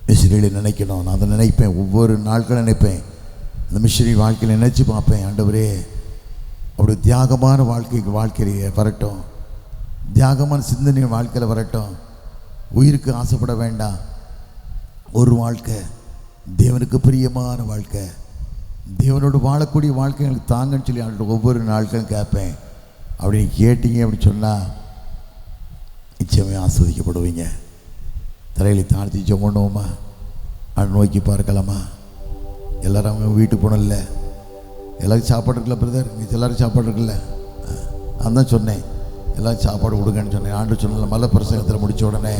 மிஷினரிகளை நினைக்கணும். நான் அதை நினைப்பேன், ஒவ்வொரு நாட்களும் நினைப்பேன். அந்த மிஷினரி வாழ்க்கையில் நினச்சி பார்ப்பேன், ஆண்டவரே அப்படி தியாகமான வாழ்க்கையில் வரட்டும், தியாகமான சிந்தனை வாழ்க்கையில் வரட்டும். உயிருக்கு ஆசைப்பட வேண்டாம். ஒரு வாழ்க்கை தேவனுக்கு பிரியமான வாழ்க்கை, தேவனோடு வாழக்கூடிய வாழ்க்கை எனக்கு தாங்கன்னு சொல்லி அவங்கள்ட்ட ஒவ்வொரு நாட்களும் கேட்பேன். அப்படி கேட்டீங்க அப்படி சொன்னால் நிச்சயமே ஆஸ்வதிக்கப்படுவீங்க. தலையில் தாழ்த்தி ஜெபம் பண்ணுவோமா? நோக்கி பார்க்கலாமா? எல்லோரும் அவங்க வீட்டுக்கு போனோம்ல, எல்லாருக்கும் சாப்பாடு இருக்குல்ல பிரதர்? எல்லோரும் சாப்பாடு இருக்குல்ல? அதான் சொன்னேன், எல்லாம் சாப்பாடு கொடுங்கன்னு சொன்னேன். ஆண்டு சொன்ன மலை பிரசங்கத்தில் முடித்த உடனே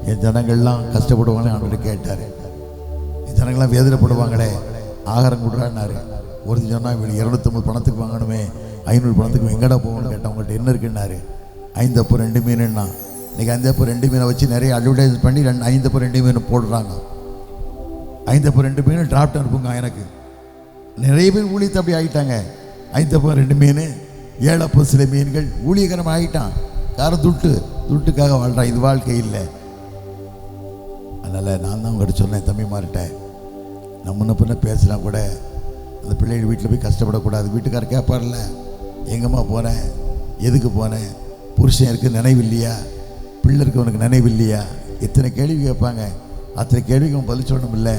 என் ஜனங்கள்லாம் கஷ்டப்படுவாங்களே ஆண்டு கேட்டார். என் ஜனங்கள்லாம் வேதனைப்படுவாங்களே ஆகாரம் கொடுறான்னாரு. ஒருத்தர் சொன்னால் இவங்க 250 பணத்துக்கு வாங்கணுமே, 500 பணத்துக்கு எங்கடா போகணும்னு கேட்டேன். அவங்கள்ட்ட என்ன இருக்குன்னாரு. 5 அப்போ 2 மீனுன்னா. இன்றைக்கி 5 அப்போ 2 மீனை வச்சு நிறைய அட்வர்டைஸ் பண்ணி 5 அப்போ 2 மீன் போடுறாங்க. 5 அப்போ 2 மீன் டிராஃப்ட் அனுப்புங்க. எனக்கு நிறைய பேர் ஊழியத்தை அப்படி ஆகிட்டாங்க. 5 அப்போ 2 மீன், 7 அப்போ சில மீன்கள், ஊழியகரமாக ஆகிட்டான். காரம் துட்டுக்காக வாழ்கிறான். இது வாழ்க்கை இல்லை. அதனால் நான் தான் உங்கள்கிட்ட சொன்னேன், தம்பி மாறிட்டேன், நம்ம முன்ன பின்ன பேசலாம் கூட அந்த பிள்ளைகள் வீட்டில் போய் கஷ்டப்படக்கூடாது. வீட்டுக்காரர் கேட்பார்ல, எங்கம்மா போனேன், எதுக்கு போனேன், புருஷன் இருக்கு நினைவு இல்லையா, பிள்ளை இருக்கு உனக்கு நினைவு இல்லையா, எத்தனை கேள்வி கேட்பாங்க. அத்தனை கேள்விக்கு அவன் பதில் சொல்லணும் இல்லை.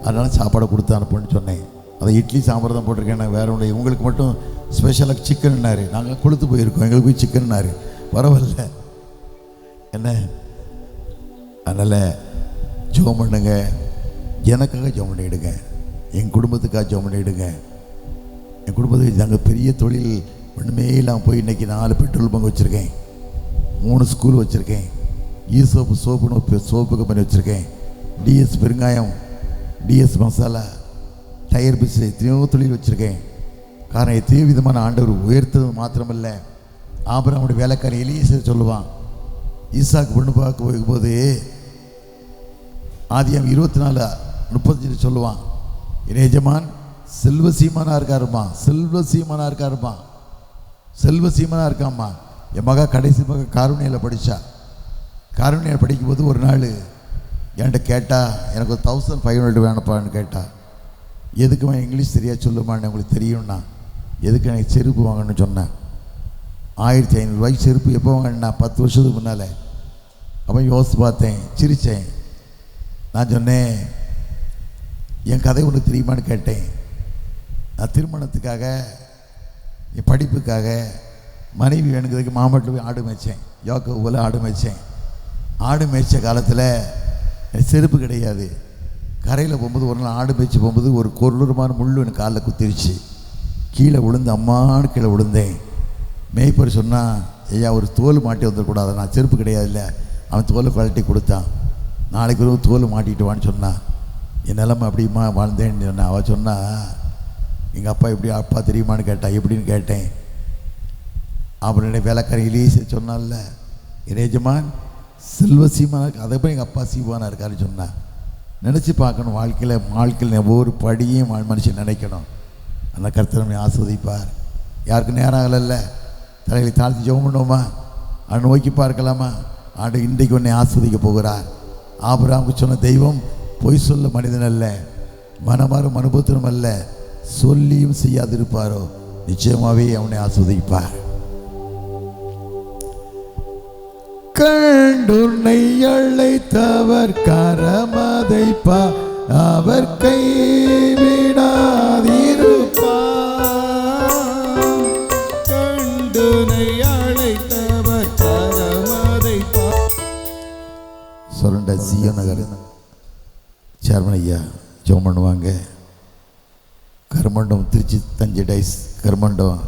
அதனால சாப்பாடை கொடுத்து அனுப்புன்னு சொன்னேன். அதை இட்லி சாம்பார் தான் போட்டிருக்கேன். நான் வேறு ஒன்று உங்களுக்கு மட்டும் ஸ்பெஷலாக சிக்கன்னாரு. நாங்கள் கொளுத்து போயிருக்கோம், எங்களுக்கு போய் சிக்கன்னாரு. பரவாயில்ல என்ன. அதனால் ஜெபம் பண்ணுங்க, எனக்காக ஜெபம் பண்ணிவிடுங்க, என் குடும்பத்துக்காக ஜெபம் பண்ணிவிடுங்க. என் குடும்பத்துக்கு நாங்கள் பெரிய தொழில் ஒன்றுமே இல்லாமல் போய் இன்றைக்கி 4 பெட்ரோல் பங்க் வச்சுருக்கேன், 3 ஸ்கூல் வச்சுருக்கேன், சோப்புன்னு சோப்பு கம்பெனி வச்சுருக்கேன், டிஎஸ் பெருங்காயம், டிஎஸ் மசாலா, டயர் பிஸ்னஸ், எத்தனையோ தொழில் வச்சுருக்கேன். காரணம் எத்தனையோ விதமான ஆண்டவர் உயர்த்தது மாத்திரமில்லை. ஆபிரகாமுடைய வேலைக்காரன் எலியேசர் சொல்லுவான், ஈசாக்கு பொண்ணு பார்க்க போகும்போது ஆதியாகமம் 24:35 சொல்லுவான், என் எஜமான் செல்வ சீமானா இருக்காருமா, செல்வ சீமானா இருக்காருமா, செல்வ சீமானா இருக்காம்மா. என் மகா கடைசி மக காருண்யாவில் படித்தா. காருண்யாவில் படிக்கும்போது ஒரு நாள் என்கிட்ட கேட்டா, எனக்கு ஒரு 1500 வேணுப்பான்னு கேட்டா. எதுக்குமா இங்கிலீஷ் தெரியா சொல்லுமான்னு உங்களுக்கு தெரியும்னா. எதுக்கு எனக்கு செருப்பு வாங்கணும்னு சொன்னேன். 1500 ரூபாய்க்கு செருப்பு எப்போ வாங்கினா 10 வருஷத்துக்கு முன்னால். அப்போ யோசித்து பார்த்தேன், சிரித்தேன். நான் சொன்னேன், என் கதை உனக்கு தெரியுமான்னு கேட்டேன். நான் திருமணத்துக்காக, என் படிப்புக்காக, மனைவி வேணுங்கிறதுக்கு மாமட்டில் போய் ஆடு மேய்ச்சேன். யோக்க போல் ஆடு மேய்ச்சேன். ஆடு மேய்ச்ச காலத்தில் செருப்பு கிடையாது. கரையில் போகும்போது ஒரு நாள் ஆடு மேய்ச்சி போகும்போது ஒரு கொடூரமான முள் எனக்கு காலில் குத்திருச்சு. கீழே விழுந்து அம்மானு கீழே விழுந்தேன். மேய்ப்பர் சொன்னால், ஐயா ஒரு தோல் மாட்டி வந்துடக்கூடாது. நான் செருப்பு கிடையாது இல்லை. அவன் தோலை கழட்டி கொடுத்தான். நாளைக்கு ஒரு தோல் மாட்டிட்டு வான்னு சொன்னான். என் நிலமை அப்படிமா வாழ்ந்தேன்னு சொன்னேன். அவள் சொன்னா, எங்கள் அப்பா எப்படி அப்பா தெரியுமான்னு கேட்டா. எப்படின்னு கேட்டேன். அப்புறம் என்னுடைய வேலைக்காரன் எலியேசர் சொன்னான்ல, எஜமான் செல்வ சீமானா, அதை போய் எங்கள் அப்பா சீமானா இருக்காருன்னு சொன்னான். நினச்சி பார்க்கணும், வாழ்க்கையில் ஒவ்வொரு படியும் மனுஷன் நினைக்கணும். அந்த கர்த்தரை ஆஸ்வதிப்பார். யாருக்கு நேரம் ஆகலைல்ல, தலைகளை தாழ்த்தி ஜெபம் பண்ணுவோமா, அவனை நோக்கி பார்க்கலாமா. ஆண்டு இன்றைக்கு உன்னை ஆஸ்வதிக்க போகிறார். ஆபிரகாமுக்கு சொன்ன தெய்வம் பொய் சொல்ல மனிதன் அல்ல, மனமாறும் அனுபவத்திலும் அல்ல, சொல்லியும் செய்யாதிருப்பாரோ நிச்சயமாகவே அவனை ஆஸ்வதிப்பார். கண்டுன்னை அழைத்தவர் கரமதைப்பா, அவர் கைவிடாதிருப்பார். கண்டுனை அழைத்தவர் கரமதைப்பா. சொரண்ட சியோ நகர் சேர்மன் ஐயா ஜெபம் பண்ணுவாங்க. கருமண்டம் திருச்சி தஞ்சை டைஸ் கருமண்டம்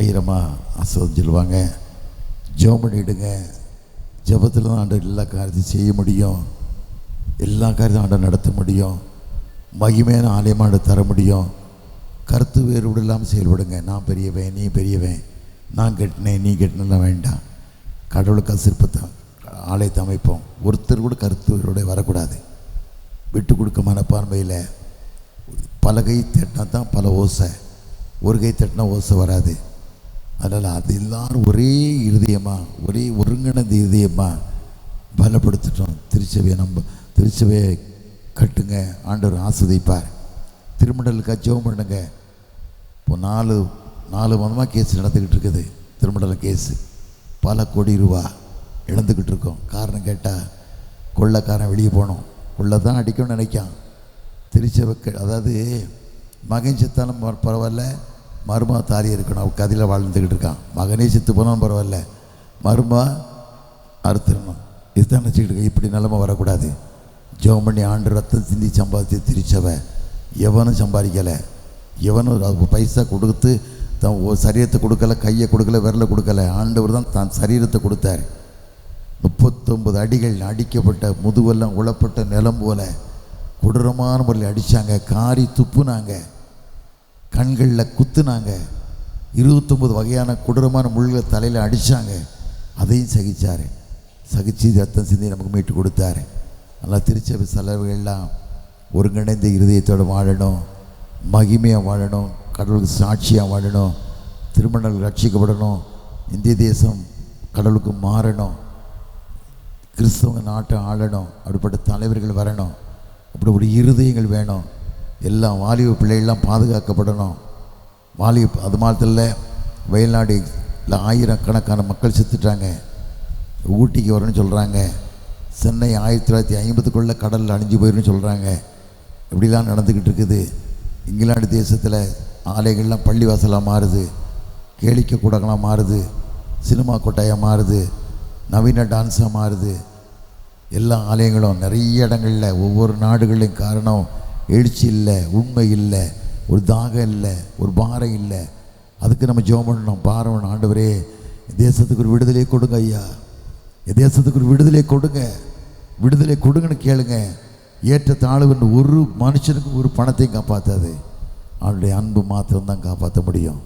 ஐயரமா ஆஸ்வதிச்சிடுவாங்க. ஜெபம் பண்ணிவிடுங்க. ஜெபத்தில் தான் ஆண்டவர் எல்லா காரியத்தையும் செய்ய முடியும். எல்லா காரியத்தையும் ஆண்டவர் நடத்த முடியும். மகிமையான ஆலயமாக தர முடியும். கருத்து வேறுபாடு இல்லாமல் செயல்படுங்க. நான் பெரியவன், நீ பெரியவன், நான் கட்டினேன், நீ கட்டினெல்லாம் வேண்டாம். கடவுளுக்கு சிற்பத்தை ஆலயத்தை அமைப்போம். ஒருத்தர் கூட கருத்து வேறுபாடு வரக்கூடாது. விட்டு கொடுக்க மனப்பான்மையில் பல கை தட்டினா தான் பல ஓசை, ஒரு கை தட்டினா ஓசை வராது. அதனால் அது எல்லாரும் ஒரே இருதயமாக, ஒரே ஒருங்கிணைந்த இருதயமாக பலப்படுத்திட்டோம். திருச்சபையை கட்டுங்க, ஆண்டவர் ஆஸ்வதிப்பார். திருமண்டலுக்காக ஜெபம் பண்ணுங்க. இப்போ 4 மாதமாக கேஸ் நடந்துக்கிட்டு இருக்குது. திருமண்டல கேஸு பல கோடி ரூபா இழந்துக்கிட்டு இருக்கோம். காரணம் கேட்டால் கொள்ளைக்காரன் வெளியே போனோம், கொள்ளை தான் அடிக்கணும்னு நினைக்கான். திருச்சபை அதாவது மகன் செத்தாலும் பரவாயில்ல, மருமா தாலி இருக்கணும், அவள் கதையில் வாழ்ந்துக்கிட்டு இருக்கான். மகனே செத்து போனாலும் பரவாயில்ல, மருமா அறுத்துடணும். இதுதான் நினச்சிக்கிட்டு இருக்க. இப்படி நிலைமை வரக்கூடாது. ஜெபம் பண்ணி ஆண்டு ரத்தம் சிந்தி சம்பாதிச்சு திருச்சபை எவனும் சம்பாதிக்கலை. எவனும் பைசா கொடுத்து தான் சரீரத்தை கொடுக்கல, கையை கொடுக்கல, விரலை கொடுக்கல. ஆண்டவர் தான் தான் சரீரத்தை கொடுத்தார். 39 அடிகள் அடிக்கப்பட்ட முதுவெல்லாம் உளப்பட்ட நிலம் போல கொடூரமான முறையில் அடித்தாங்க. காரி துப்புனாங்க, கண்களில் குத்துனாங்க, 29 வகையான கொடூரமான முள்களை தலையில் அடித்தாங்க. அதையும் சகிச்சார். சகிச்சு ரத்தம் சிந்தி நமக்கு மீட்டு கொடுத்தாரு. நல்லா திருச்சபை செலவுகள்லாம் ஒருங்கிணைந்த இருதயத்தோடு வாழணும், மகிமையாக வாழணும், கடவுளுக்கு சாட்சியாக வாழணும், திருமணங்கள் ரட்சிக்கப்படணும், இந்திய தேசம் கடவுளுக்கு மாறணும், கிறிஸ்தவங்க நாட்டை ஆளணும், அப்படிப்பட்ட தலைவர்கள் வரணும், அப்படி ஒரு இருதயங்கள் வேணும். எல்லாம் வாலிப பிள்ளைகள்லாம் பாதுகாக்கப்படணும். அது மாத்திரம் வயல்நாடுல ஆயிரக்கணக்கான மக்கள் செத்துட்டாங்க. ஊட்டிக்கு வரணும்னு சொல்கிறாங்க. சென்னை 1950க்குள்ளே கடலில் அழிஞ்சு போயிடுன்னு சொல்கிறாங்க. இப்படிலாம் நடந்துக்கிட்டு இருக்குது. இங்கிலாந்து தேசத்தில் ஆலைகள்லாம் பள்ளிவாசலாக மாறுது, கேளிக்கை கூடங்களாக மாறுது, சினிமா கொட்டாயாக மாறுது, நவீன டான்ஸாக மாறுது. எல்லா ஆலயங்களும் நிறைய இடங்களில் ஒவ்வொரு நாடுகளையும் காரணம் எழுச்சி இல்லை, உண்மை இல்லை, ஒரு தாகம் இல்லை, ஒரு பாரம் இல்லை. அதுக்கு நம்ம ஜெபம் பண்ணணும், பாரம். ஆண்டவரே, தேசத்துக்கு ஒரு விடுதலை கொடுங்க ஐயா, தேசத்துக்கு ஒரு விடுதலை கொடுங்க, விடுதலை கொடுங்கன்னு கேளுங்க. ஏற்ற தாழ்வுன்னு ஒரு மனுஷனுக்கு ஒரு பணத்தையும் காப்பாற்றாது, அவனுடைய அன்பு மாத்திரம்தான் காப்பாற்ற முடியும்.